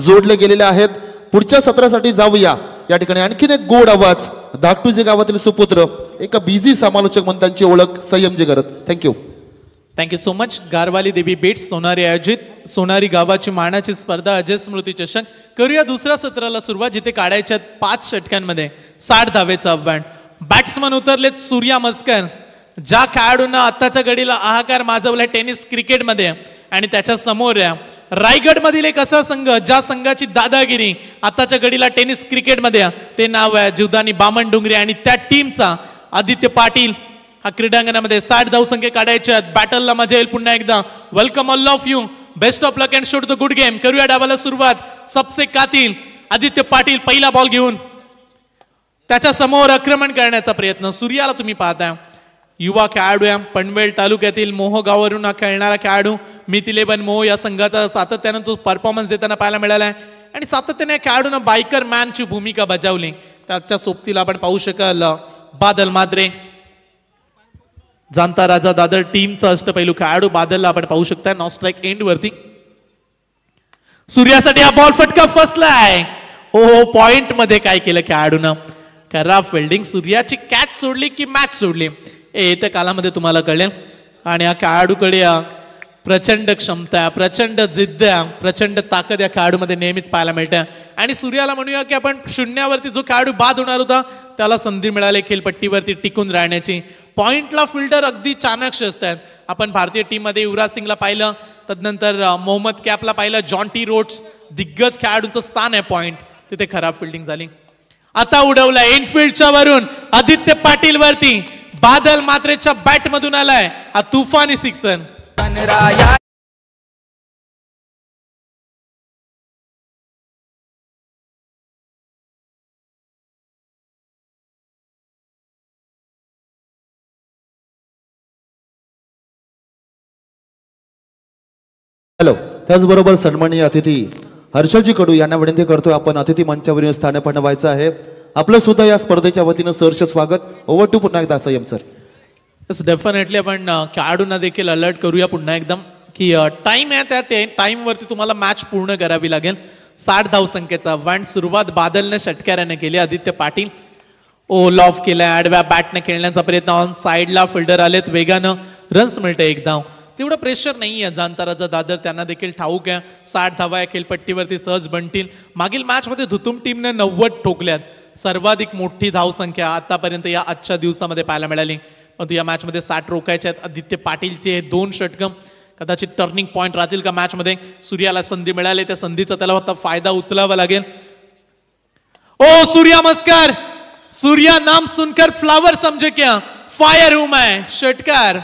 जोडले गेलेले आहेत. पुढच्या सत्रासाठी जाऊया. या ठिकाणी आणखीन एक गोड आवाज धाकटुजी गावातील सुपुत्र एक बिझी समालोचक म्हणून त्यांची ओळख संयमजी करत. Thank you so much. गारवाली देवी बेट्स सोनारी आयोजित सोनारी गावाची मानाची स्पर्धा अजय स्मृती चषक. करूया दुसऱ्या सत्राला सुरुवात, जिथे काढायच्या 5 षटकांमध्ये 60 धावेचं आव्हान. बॅट्समन उतरलेत सूर्या मस्कर. ज्या खेळाडूंना आत्ताच्या घडीला हाहाकार माजवला टेनिस क्रिकेटमध्ये आणि त्याच्या समोर रायगड मधील एक असा संघ ज्या संघाची दादागिरी आताच्या घडीला टेनिस क्रिकेटमध्ये, ते नाव आहे जीवदानी बामण डोंगरे आणि त्या टीमचा आदित्य पाटील. हा क्रीडांगणामध्ये 60 धावसंख्या काढायच्या. बॅटलला मजा येईल पुन्हा एकदा. Welcome all of you. Best of luck and show to the good game. करूया डावाला सुरुवात. सबसे कातील आदित्य पाटील पहिला बॉल घेऊन त्याच्या समोर आक्रमण करण्याचा प्रयत्न. सूर्याला तुम्ही पाहताय युवा खेळाडू आहे. पनवेल तालुक्यातील मोह गावावरून हा खेळणारा खेळाडू. मिथिलेबन मोह या संघाचा सातत्यानं तो परफॉर्मन्स देताना पाहायला मिळाला आहे आणि सातत्याने खेळाडूनं बायकर मॅनची भूमिका बजावली. त्याच्या सोबतीला आपण पाहू शकाल बादल माद्रे, जाणता राजा दादर टीमचा अष्टपैलू खेळाडू. बादलला आपण पाहू शकता नॉन स्ट्राईक एंड वरती. सूर्यासाठी हा बॉल फटका फसलाय. हो पॉइंट मध्ये काय केलं खेळाडूनं, खराब फिल्डिंग. सूर्याची कॅच सोडली की मॅच सोडली येत्या कालामध्ये तुम्हाला कळेल. आणि या खेळाडूकडे प्रचंड क्षमता, प्रचंड जिद्द, प्रचंड ताकद या खेळाडूमध्ये नेहमीच पाहायला मिळते. आणि सूर्याला म्हणूया की आपण शून्यावरती जो खेळाडू बाद होणार होता त्याला संधी मिळाली खेळपट्टीवरती टिकून राहण्याची. पॉइंटला फिल्डर अगदी चाणक्ष असतात. आपण भारतीय टीम मध्ये युवराज सिंगला पाहिलं, तदनंतर मोहम्मद कॅपला पाहिलं, जॉन टी रोड्स दिग्गज खेळाडूंचं स्थान आहे पॉइंट, तिथे खराब फिल्डिंग झाली. आता उडवलाय इनफिल्डच्या वरून आदित्य पाटील वरती, बादल मात्रेच्या बॅट मधून आलाय हा तुफानी सिक्सर. हॅलो, त्याचबरोबर सन्माननीय अतिथी हर्षलजी कडू यांना विनंती करतोय आपण अतिथी मंचावरील स्थानपन्न व्हायचं आहे. आपलं सुद्धा या स्पर्धेच्या वतीनं सहर्ष स्वागत. ओव्हर टू पुन्हा एकदा संयम सर. डेफिनेटली आपण खेळाडूंना देखील अलर्ट करूया पुन्हा एकदम की टाइम आहे, त्या टाइम वरती तुम्हाला मॅच पूर्ण करावी लागेल. 60 धावसंख्येचा वन सुरुवात बादलने षटकाराने केली. आदित्य पाटील ओल ऑफ केलाय, आडव्या बॅटने खेळण्याचा प्रयत्न, ऑन साइडला फिल्डर आलेत, वेगानं रन्स मिळते एक धाव. तेवढं प्रेशर नाहीये जाणताराचा दादर, त्यांना देखील ठाऊक आहे 60 धावा या खेळपट्टीवरती सहज बनतील. मागील मॅच मध्ये धुतुम टीमने 90 ठोकल्यात, सर्वाधिक मोठी धावसंख्या आतापर्यंत या आजच्या दिवसामध्ये पाहायला मिळाली. परंतु या मॅच मध्ये 60 रोखायचे आहेत. आदित्य पाटीलचे 2 षटकं कदाचित टर्निंग पॉइंट राहतील का मॅच मध्ये. सूर्याला संधी मिळाली, त्या संधीचा त्याला आता फायदा उचलावा लागेल. ओ सूर्या मस्कर, सूर्या नाम सुनकर फ्लावर समझे क्या, फायर हूं मैं, षटकार.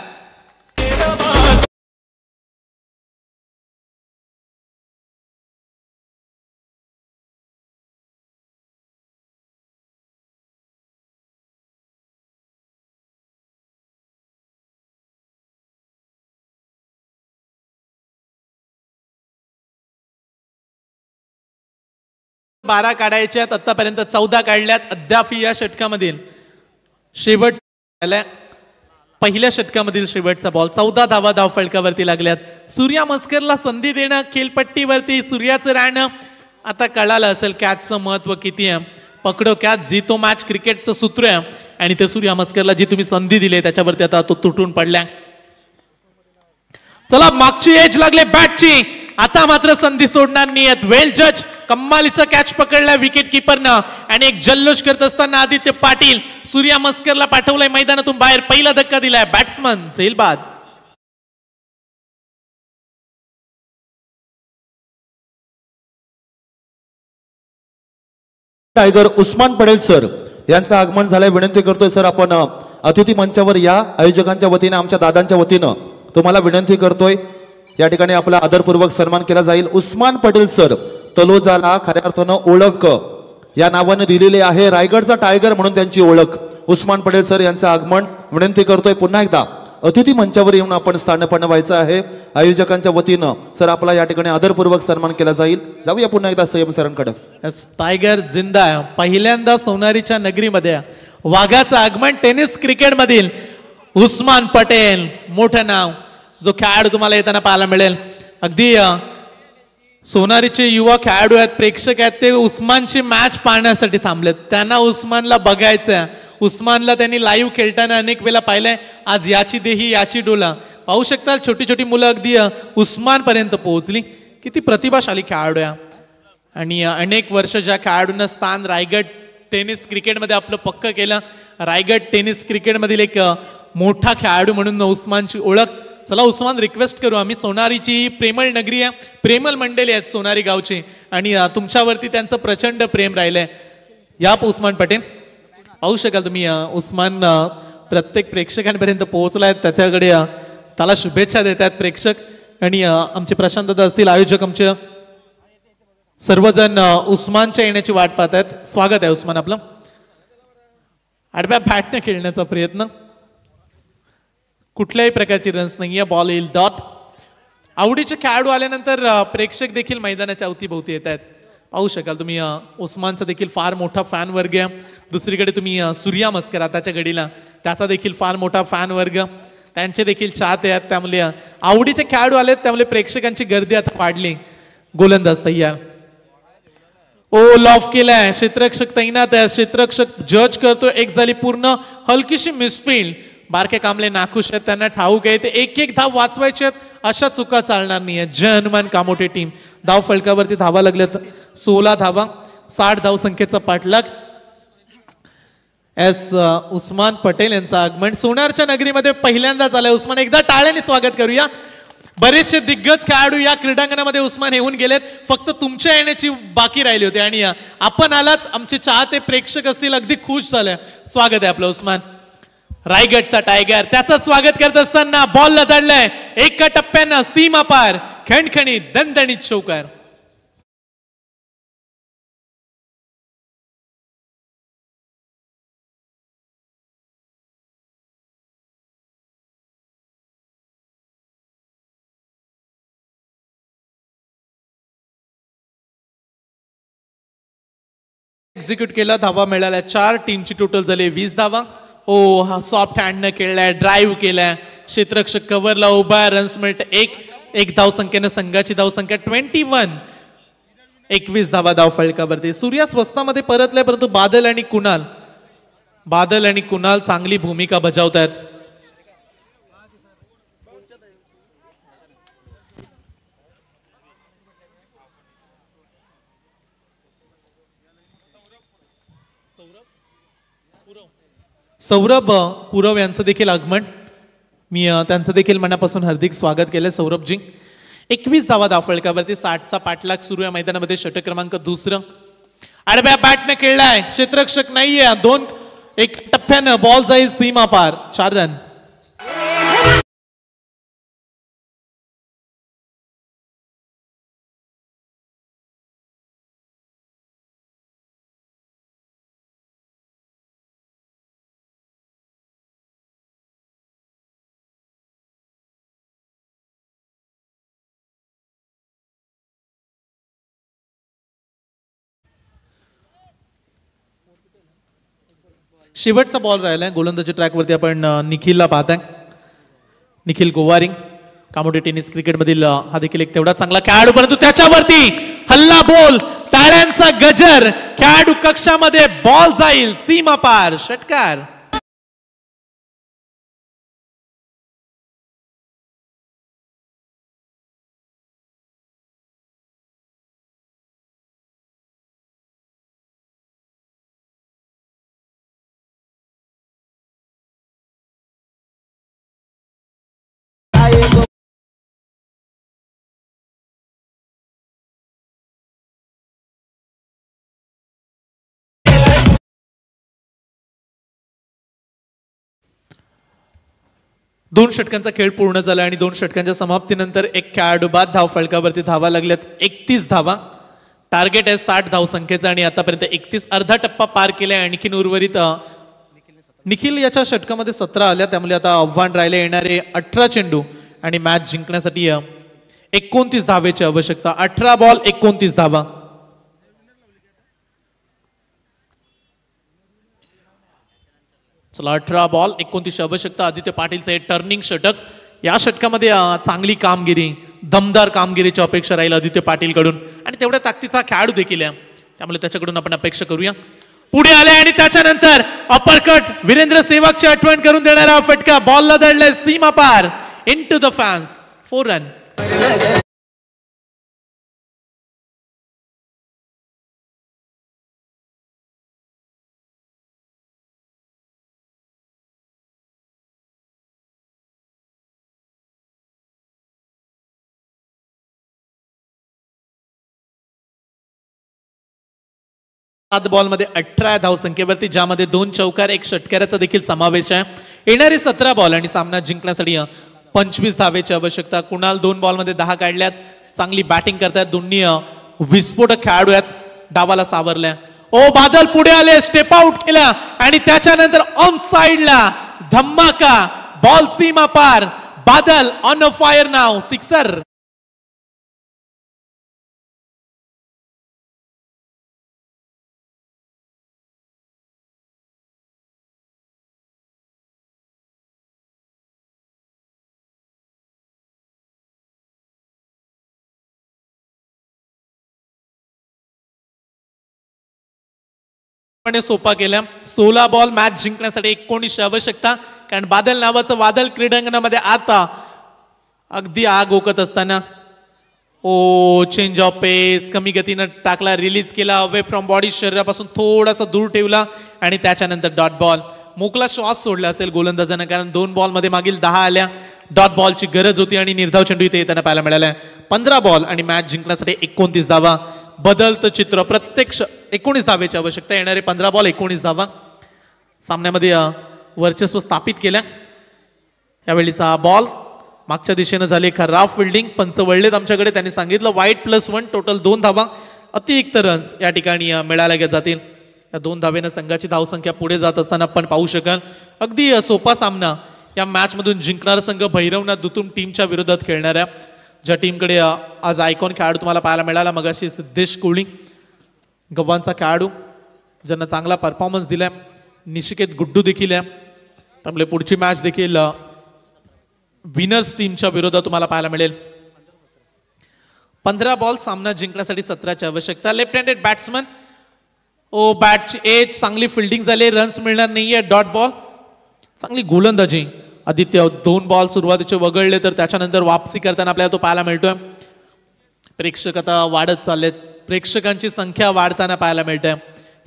बारा काढायच्यात, आतापर्यंत 14 काढल्यात. अद्याप या षटकामधील शेवट पहिल्या षटकामधील शेवटचा बॉल, 14 धावा धाव फलकावरती लागल्यात. सूर्या मस्करला संधी देणं खेळपट्टीवरती, सूर्याचं राहणं. आता कळालं असेल कॅचचं महत्व किती आहे. पकडो कॅच जीतो मॅच क्रिकेटचं सूत्र आहे, आणि ते सूर्या मस्करला जी तुम्ही संधी दिली त्याच्यावरती आता तो तुटून पडलाय. चला मागची एज लागले बॅटची, आता मात्र संधी सोडणार नाहीयेत. वेल जज, कम्मालीचा कॅच पकडलाय विकेट किपरनं, आणि एक जल्लोष करत असताना आदित्य पाटील सूर्या मस्करला पाठवलंय मैदानातून बाहेर. पहिला धक्का दिलाय बॅट्समन झेल बाद. टायगर उस्मान पटेल सर यांचं आगमन झालंय. विनंती करतोय सर आपण अतिथी मंचावर या. आयोजकांच्या वतीने, आमच्या दादांच्या वतीनं तुम्हाला विनंती करतोय, या ठिकाणी आपला आदरपूर्वक सन्मान केला जाईल. उस्मान पटेल सर, तलोजाला खऱ्या अर्थानं ओळख या नावाने दिलेली आहे, रायगडचा टायगर म्हणून त्यांची ओळख. उस्मान पटेल सर यांचं आगमन विनंती करतोय पुन्हा एकदा अतिथी मंचावर येऊन आपण स्थानपन्न व्हायचं आहे. आयोजकांच्या वतीनं सर आपला या ठिकाणी आदरपूर्वक सन्मान केला जाईल. जाऊया पुन्हा एकदा संयम सरांकडे. टायगर जिंदा आहे. पहिल्यांदा सोनारीच्या नगरीमध्ये वाघाचं आगमन टेनिस क्रिकेट मधील उस्मान पटेल, मोठं नाव, जो खेळाडू तुम्हाला येताना पाहायला मिळेल. अगदी सोनारीचे युवा खेळाडू आहेत, प्रेक्षक आहेत, ते उस्मानची मॅच पाहण्यासाठी थांबलेत. त्यांना उस्मानला बघायचं. उस्मानला त्यांनी लाईव्ह खेळताना अनेक वेळा पाहिलंय. आज याची देही याची डोला. पाहू शकता छोटी छोटी मुलं अगदी उस्मान पर्यंत पोहोचली. किती प्रतिभाशाली खेळाडू आहे, आणि अनेक वर्ष ज्या खेळाडूंना स्थान रायगड टेनिस क्रिकेटमध्ये आपलं पक्क केलं. रायगड टेनिस क्रिकेटमधील एक मोठा खेळाडू म्हणून उस्मानची ओळख. चला उस्मान, रिक्वेस्ट करू आम्ही, सोनारीची प्रेमळ नगरी आहे, प्रेमल मंडळी आहेत सोनारी गावची, आणि तुमच्यावरती त्यांचं प्रचंड प्रेम राहिलंय. या उस्मान पटेल, पाहू शकाल तुम्ही उस्मान प्रत्येक प्रेक्षकांपर्यंत पोहोचलाय. त्याच्याकडे त्याला शुभेच्छा देत आहेत प्रेक्षक, आणि आमचे प्रशांत दादा असतील, आयोजक आमचे सर्वजण उस्मानच्या येण्याची वाट पाहत आहेत. स्वागत आहे उस्मान आपलं. आडव्या बॅटने खेळण्याचा प्रयत्न, कुठल्याही प्रकारची रन्स नाहीये, बॉल येईल डॉट. आवडीचे खेळाडू आल्यानंतर प्रेक्षक देखील मैदानाच्या अवतीभोवती येत आहेत. पाहू शकाल तुम्ही उस्मानचा देखील फार मोठा फॅन वर्ग आहे. दुसरीकडे तुम्ही सूर्या मस्कर आताच्या घडीला, त्याचा देखील फार मोठा फॅन वर्ग, त्यांचे देखील चाहते आहेत. त्यामुळे आवडीचे खेळाडू आलेत, त्यामुळे प्रेक्षकांची गर्दी आता वाढली. गोलंदाज तयार, ओ लॉफ केलाय, क्षेत्ररक्षक तैनात आहे, क्षेत्ररक्षक जज करतो. एक झाली पूर्ण, हलकीशी मिसफील्ड. बारके कांबळे नाखुश आहेत, त्यांना ठाऊक आहे ते एक एक धाव वाचवायचे आहेत, अशा चुका चालणार नाहीये. जय हनुमान कामोठे टीम धाव फलकावरती धावा लागल्यात 16 धावा, 60 धाव संख्येचा पाठलाग. एस उस्मान पटेल यांचं आगमन सोनारच्या नगरीमध्ये पहिल्यांदाच आलंय. उस्मान एकदा टाळ्याने स्वागत करूया. बरेचसे दिग्गज खेळाडू या क्रीडांगणामध्ये उस्मान येऊन गेलेत, फक्त तुमच्या येण्याची बाकी राहिली होती आणि आपण आलात. आमचे चाहते प्रेक्षक असतील अगदी खुश झाले. स्वागत आहे आपलं उस्मान. रायगडचा टायगर त्याचं स्वागत करत असताना बॉल लदडलाय एका टप्प्यानं सीमा पार खणखणीत दणदणीत चौकार. एक्झिक्यूट केला, धावा मिळाल्या 4. टीमची टोटल झाली 20 धावा. ओ हा सॉफ्ट हँडनं खेळलाय, ड्राईव्ह केलाय, क्षेत्ररक्षक कव्हरला उभा, रन्स मिळत एक धावसंख्येनं संघाची धावसंख्या 21. 21 धावा धाव फलकावरती. सूर्या स्वस्तामध्ये परतलाय, परंतु बादल आणि कुणाल चांगली भूमिका बजावत आहेत. सौरभ पुरव यांचं देखील आगमन, मी त्यांचं देखील मनापासून हार्दिक स्वागत केलं. सौरभजी 21 धावा धावफलकावरती. 60चा पाठलाग सुरू या मैदानामध्ये. षटक क्रमांक 2. आडव्या बॅटने खेळलाय, क्षेत्ररक्षक नाहीये. 1 टप्प्यानं बॉल जाईल सीमा पार. 4 रन. शेवटचा बॉल राहिलाय गोलंदाजी ट्रॅकवरती. आपण निखिलला पाहताय. निखिल गोवारी कामोडी टेनिस क्रिकेटमधील हा देखील एक तेवढा चांगला खेळाडू, परंतु त्याच्यावरती हल्ला बोल, टाळ्यांचा गजर. खेळाडू कक्षामध्ये बॉल जाईल सीमा पार. षटकार. दोन षटकांचा खेळ पूर्ण झाला आणि 2 षटकांच्या समाप्तीनंतर एक खेळाडू बाद. धाव फलकावरती धावा लागल्यात 31 धावा. टार्गेट आहे 60 धावसंख्येचं आणि आतापर्यंत 31. अर्धा टप्पा पार केलाय. आणखीन उर्वरित निखिल याच्या षटकामध्ये 17 आल्या, त्यामुळे आता आव्हान राहिले येणारे 18 चेंडू आणि मॅच जिंकण्यासाठी 29 धावेची आवश्यकता. 18 बॉल 29 धावा. चला 18 बॉल 29 आवश्यकता. आदित्य पाटीलचं हे टर्निंग षटक. या षटकामध्ये चांगली कामगिरी, दमदार कामगिरीची अपेक्षा राहील आदित्य पाटील कडून आणि तेवढ्या ताकदीचा खेळाडू देखील आहे, त्यामुळे त्याच्याकडून आपण अपेक्षा करूया. पुढे आले आणि त्याच्यानंतर अपरकट वीरेंद्र सेवकची आठवण करून देणारा फटका. बॉलला दडलाय सीमा पार. Into the fans. 4 run. Ball मध्ये 18 धावसंख्येवरती, ज्यामध्ये 2 चौकार 1 षटकाराचा देखील समावेश आहे. येणारे 17 बॉल आणि सामना जिंकण्यासाठी 25 धावेची आवश्यकता. कुणाल 2 बॉलमध्ये 10 काढल्यात. चांगली बॅटिंग करतात. दोन्ही विस्फोटक खेळाडू आहेत. डावाला सावरल्या. ओ बादल पुढे आले, स्टेप आउट केला आणि त्याच्यानंतर ऑन साइडला धम्माका. बॉल सीमा पार. बादल ऑन अ फायर नाव. 6. सोपा केल्या. 16 बॉल मॅच जिंकण्यासाठी 19 आवश्यकता, कारण बादल नावाचं वादळ क्रीडांगणामध्ये आता अगदी आग ओकत असताना ओ चेंज ऑफ पेस, कमी गतीनं टाकला, रिलीज केला, अवे फ्रॉम बॉडी, शरीरापासून थोडासा दूर ठेवला आणि त्याच्यानंतर डॉट बॉल. मोकळा श्वास सोडला असेल गोलंदाजांना, कारण 2 बॉलमध्ये मागील 10 आल्या. डॉट बॉलची गरज होती आणि निर्धाव चेंडू इथे येताना पाहायला मिळाला. 15 बॉल आणि मॅच जिंकण्यासाठी 29 धावा. बदलतं चित्र, प्रत्यक्ष 19 धावेची आवश्यकता. येणारे 15 बॉल 19 धावा. सामन्यामध्ये वर्चस्व स्थापित केल्या. यावेळीचा बॉल मागच्या दिशेनं झाले खराब फिल्डिंग. पंच वळलेत आमच्याकडे, त्यांनी सांगितलं वाईट +1, टोटल 2 धावा. अतिरिक्त रन्स या ठिकाणी मिळाल्या जातील. या 2 धावेनं संघाची धावसंख्या पुढे जात असताना आपण पाहू शकाल. अगदी सोपा सामना. या मॅच मधून जिंकणारा संघ भैरवनाथ दुतुम टीमच्या विरोधात खेळणाऱ्या, ज्या टीमकडे आज आयकॉन खेळाडू तुम्हाला पाहायला मिळाला मगाशी, सिद्धेश कोहली, गव्हांचा खेळाडू ज्यांना चांगला परफॉर्मन्स दिलाय. निशिकेत गुड्डू देखील आहे. त्यामुळे पुढची मॅच देखील विनर्स टीमच्या विरोधात तुम्हाला पाहायला मिळेल. 15 बॉल, सामना जिंकण्यासाठी 17ची आवश्यकता. लेफ्ट हँडेड बॅट्समन, ओ बॅटची एज, चांगली फिल्डिंग झाली, रन्स मिळणार नाहीये. डॉट बॉल, चांगली गोलंदाजी. आदित्य 2 बॉल सुरुवातीचे वगळले, तर त्याच्यानंतर वापसी करताना आपल्याला तो पाहायला मिळतोय. प्रेक्षक आता वाढत चाललेत, प्रेक्षकांची संख्या वाढताना पाहायला मिळते.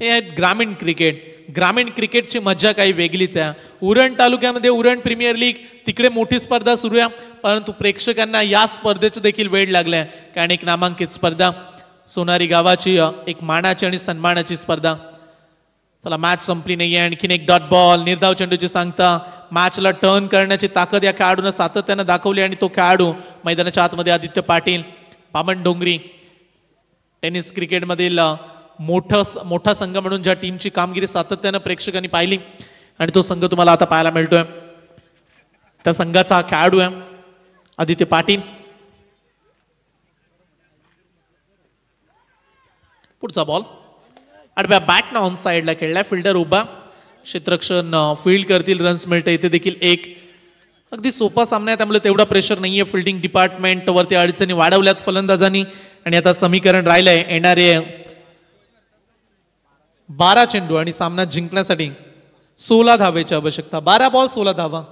हे ग्रामीण क्रिकेट. ग्रामीण क्रिकेटची मज्जा काही वेगळीच आहे. उरण तालुक्यामध्ये उरण प्रीमियर लीग, तिकडे मोठी स्पर्धा सुरू आहे, परंतु प्रेक्षकांना या स्पर्धेचं देखील वेळ लागलंय, कारण एक नामांकित स्पर्धा, सोनारी गावाची एक मानाची आणि सन्मानाची स्पर्धा. चला, मॅच संपली नाहीये. आणखीन एक डॉट बॉल, निर्धाव चेंडूची सांगता. मॅचला टर्न करण्याची ताकद या खेळाडूनं सातत्यानं दाखवली आणि तो खेळाडू मैदानाच्या आतमध्ये आदित्य पाटील, पामन डोंगरी. टेनिस क्रिकेटमधील मोठा संघ म्हणून ज्या टीमची कामगिरी सातत्यानं प्रेक्षकांनी पाहिली आणि तो संघ तुम्हाला आता पाहायला मिळतोय, त्या संघाचा हा खेळाडू आहे आदित्य पाटील. पुढचा बॉल आडव्या बॅटनं ऑन साइडला खेळलाय. फिल्डर उभा, क्षेत्ररक्षण फील्ड करतील, रन्स मिळते. इथे देखील एक अगदी सोपा सामना आहे, त्यामुळे तेवढा प्रेशर नाहीये. फिल्डिंग डिपार्टमेंट वरती अडचणी वाढवल्यात फलंदाजांनी आणि आता समीकरण राहिलंय. येणारे 12 चेंडू आणि सामना जिंकण्यासाठी 16 धावेची आवश्यकता. 12 बॉल 16 धावा.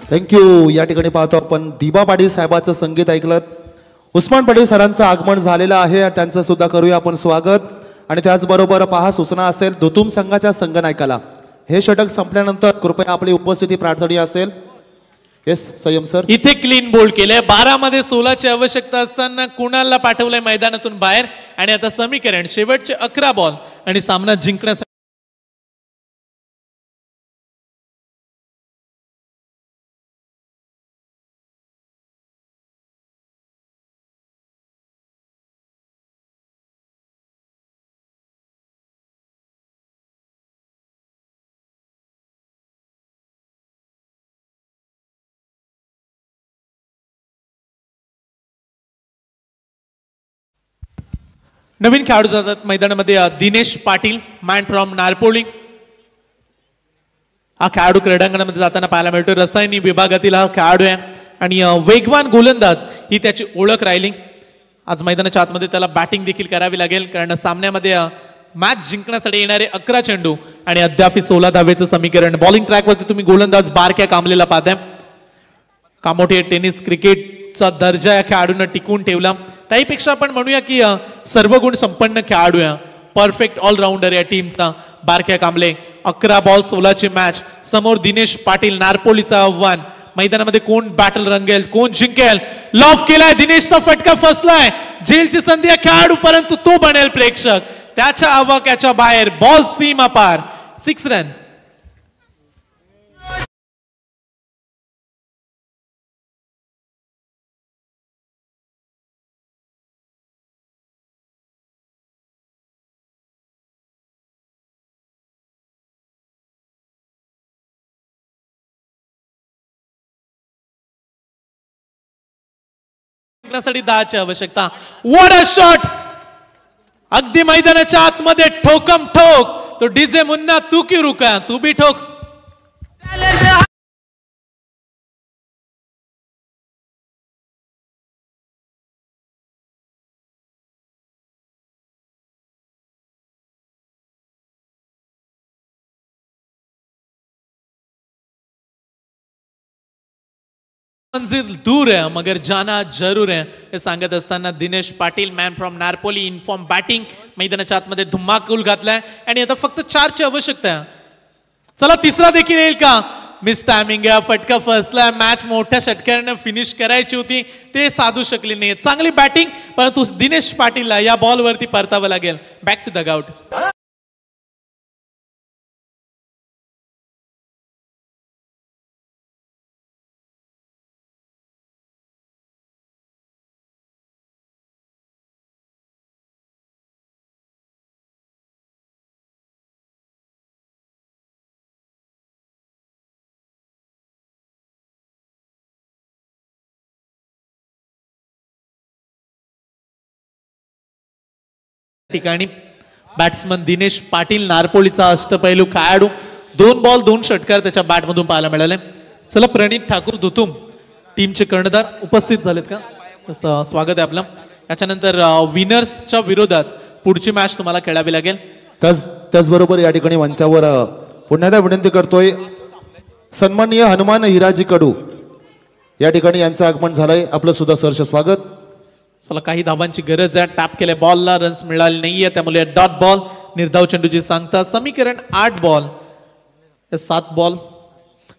थँक्यू. या ठिकाणी पाहतो आपण दिबा पाटील साहेबांचं संगीत ऐकलं. उस्मान पाटील सरांचं आगमन झालेलं आहे, त्यांचं सुद्धा करूया आपण स्वागत. आणि त्याचबरोबर पहा, सूचना असेल दुतुम संघाच्या संघनायकाला, हे षटक संपल्यानंतर कृपया आपली उपस्थिती प्रार्थनीय असेल. येस संयम सर. इथे क्लीन बोल्ड केलंय. 12 मध्ये 16ची आवश्यकता असताना कुणालला पाठवलंय मैदानातून बाहेर आणि आता समीकरण शेवटचे 11 बॉल आणि सामना जिंकण्यासाठी नवीन खेळाडू जातात मैदानामध्ये. Dinesh Patil, man from Narpoli. हा खेळाडू क्रीडांगणामध्ये जाताना पाहायला मिळतो. रसायनी विभागातील हा खेळाडू आहे आणि वेगवान गोलंदाज ही त्याची ओळख राहिली. आज मैदानाच्या आतमध्ये त्याला बॅटिंग देखील करावी लागेल, कारण सामन्यामध्ये मॅच जिंकण्यासाठी येणारे 11 चेंडू आणि अद्याप 16 धावेचं समीकरण. बॉलिंग ट्रॅकवरती तुम्ही गोलंदाज बारक्या कांबलेला पाहताय. कामोठे टेनिस क्रिकेटचा दर्जा या खेळाडूंना टिकवून ठेवला. त्याहीपेक्षा आपण म्हणूया की सर्व गुण संपन्न खेळाडू आहे, परफेक्ट ऑलराऊंडर या टीमचा. बारक्या कांबले. 11 ball 16ची match. समोर दिनेश पाटील, नारपोलीचा आव्हान. मैदानामध्ये कोण बॅटल रंगेल, कोण जिंकेल. लॉफ केलाय, दिनेशचा फटका फसलाय. झेलची संधी या खेळाडू, परंतु तो बनेल प्रेक्षक. त्याच्या आवाक्याच्या बाहेर. बॉल सीमा पार. 6 रन. जिंकण्यासाठी 10ची आवश्यकता. What a shot. अगदी मैदानाच्या आतमध्ये ठोकम ठोक. तो डीजे मुन्ना तू की रुका, तू भी ठोक. मंजिल दूर है मगर जाना जरूर है हे सांगत असताना Dinesh Patil man from Narpoli inform batting मैदानाच्या आतमध्ये धुमाकूल घातलाय आणि आता फक्त 4ची आवश्यकता आहे. चला तिसरा देखील येईल का. मिस टायमिंग आहे, फटका फसला. मॅच मोठ्या षटकाराने फिनिश करायची होती, ते साधू शकले नाही. चांगली बॅटिंग, परंतु दिनेश पाटीलला या बॉलवरती परतावं लागेल. Back to the out. ठिकाणी बॅट्समन दिनेश पाटील नारपोलीचा अष्टपैलू खेळाडू. 2 बॉल 2 षटकार त्याच्या बॅट मधून पाहायला मिळाले. चला प्रणित ठाकूर दुतुम टीमचे कर्णधार उपस्थित झालेत का. स्वागत आहे आपलं. याच्यानंतर विनर्सच्या विरोधात पुढची मॅच तुम्हाला खेळावी लागेल. त्याचबरोबर या ठिकाणी मंचावर पुन्हा एकदा विनंती करतोय सन्माननीय हनुमान हिराजी कडू या ठिकाणी यांचं आगमन झालंय. आपलं सुद्धा सहर्ष स्वागत. चला काही धावांची गरज आहे. टॅप केल्या बॉलला रन्स मिळाले नाहीये, त्यामुळे डॉट बॉल. निर्धाव चेंडूची सांगता समीकरण 8 बॉल 7 बॉल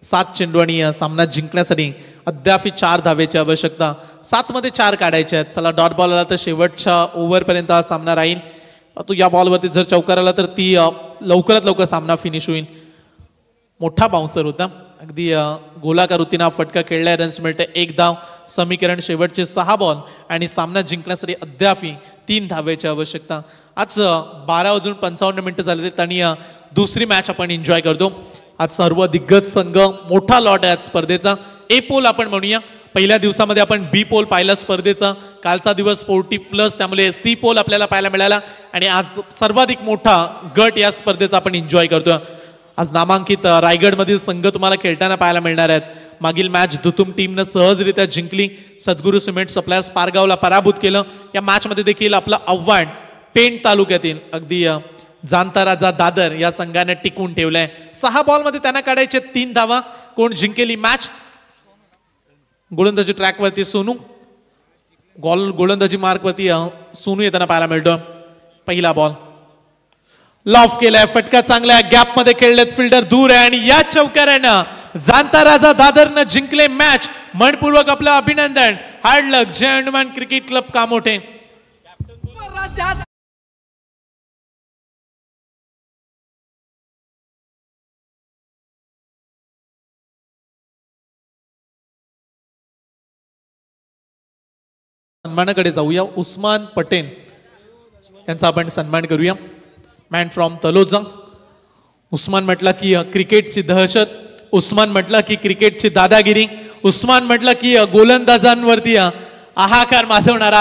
7 चेंडू आणि सामना जिंकण्यासाठी अद्याप 4 धावेची आवश्यकता. 7 मध्ये 4 काढायचे आहेत. चला डॉट बॉल आला तर शेवटच्या ओव्हर पर्यंत हा सामना राहील. तो या बॉलवरती जर चौकार आला तर ती लवकरात लवकर सामना फिनिश होईल. मोठा बाउन्सर होता, अगदी गोलाकार वृत्तीने फटका खेळलाय. रन्स मिळते 1 धाव. समीकरण शेवटचे 6 बॉल आणि सामना जिंकण्यासाठी अद्याप 3 धावेची आवश्यकता. आज 12:55 झाले आणि दुसरी मॅच आपण एन्जॉय करतो. आज सर्व दिग्गज संघ मोठा लॉट आहे आज स्पर्धेचा. ए पोल आपण म्हणूया. पहिल्या दिवसामध्ये आपण बी पोल पाहिला स्पर्धेचा. कालचा दिवस 40+, त्यामुळे सी पोल आपल्याला पाहायला मिळाला आणि आज सर्वाधिक मोठा गट या स्पर्धेचा आपण एन्जॉय करतोय. आज नामांकित रायगड मधील संघ तुम्हाला खेळताना पाहायला मिळणार आहेत. मागील मॅच दुतुम टीमनं सहजरित्या जिंकली. सद्गुरू सिमेंट सप्लायर्स पारगावला पराभूत केलं. या मॅच मध्ये देखील आपलं आव्हान पेण तालुक्यातील अगदी जाणता राजा दादर या संघाने टिकवून ठेवलंय. 6 बॉल मध्ये त्यांना काढायचे 3 धावा. कोण जिंकेल ही मॅच. गोलंदाजी ट्रॅक वरती सोनू. गोलंदाजी मार्क वरती सोनू येताना पाहायला मिळतो. पहिला बॉल लॉफ केलाय. फटका चांगला आहे. गॅप मध्ये खेळलेत. फिल्डर दूर आहे आणि या चौकारानं जाणता राजा दादरनं जिंकले मॅच. मनपूर्वक आपलं अभिनंदन. हार्ड लक. जय हनुमान क्रिकेट क्लब कामोठे. सन्मानाकडे जाऊया. उस्मान पटेल यांचा आपण सन्मान करूया. Man from Taloja. उस्मान म्हटला की क्रिकेटची दहशत. उस्मान म्हटला की क्रिकेटची दादागिरी. उस्मान म्हटला की गोलंदाजांवरती हाहाकार माजवणारा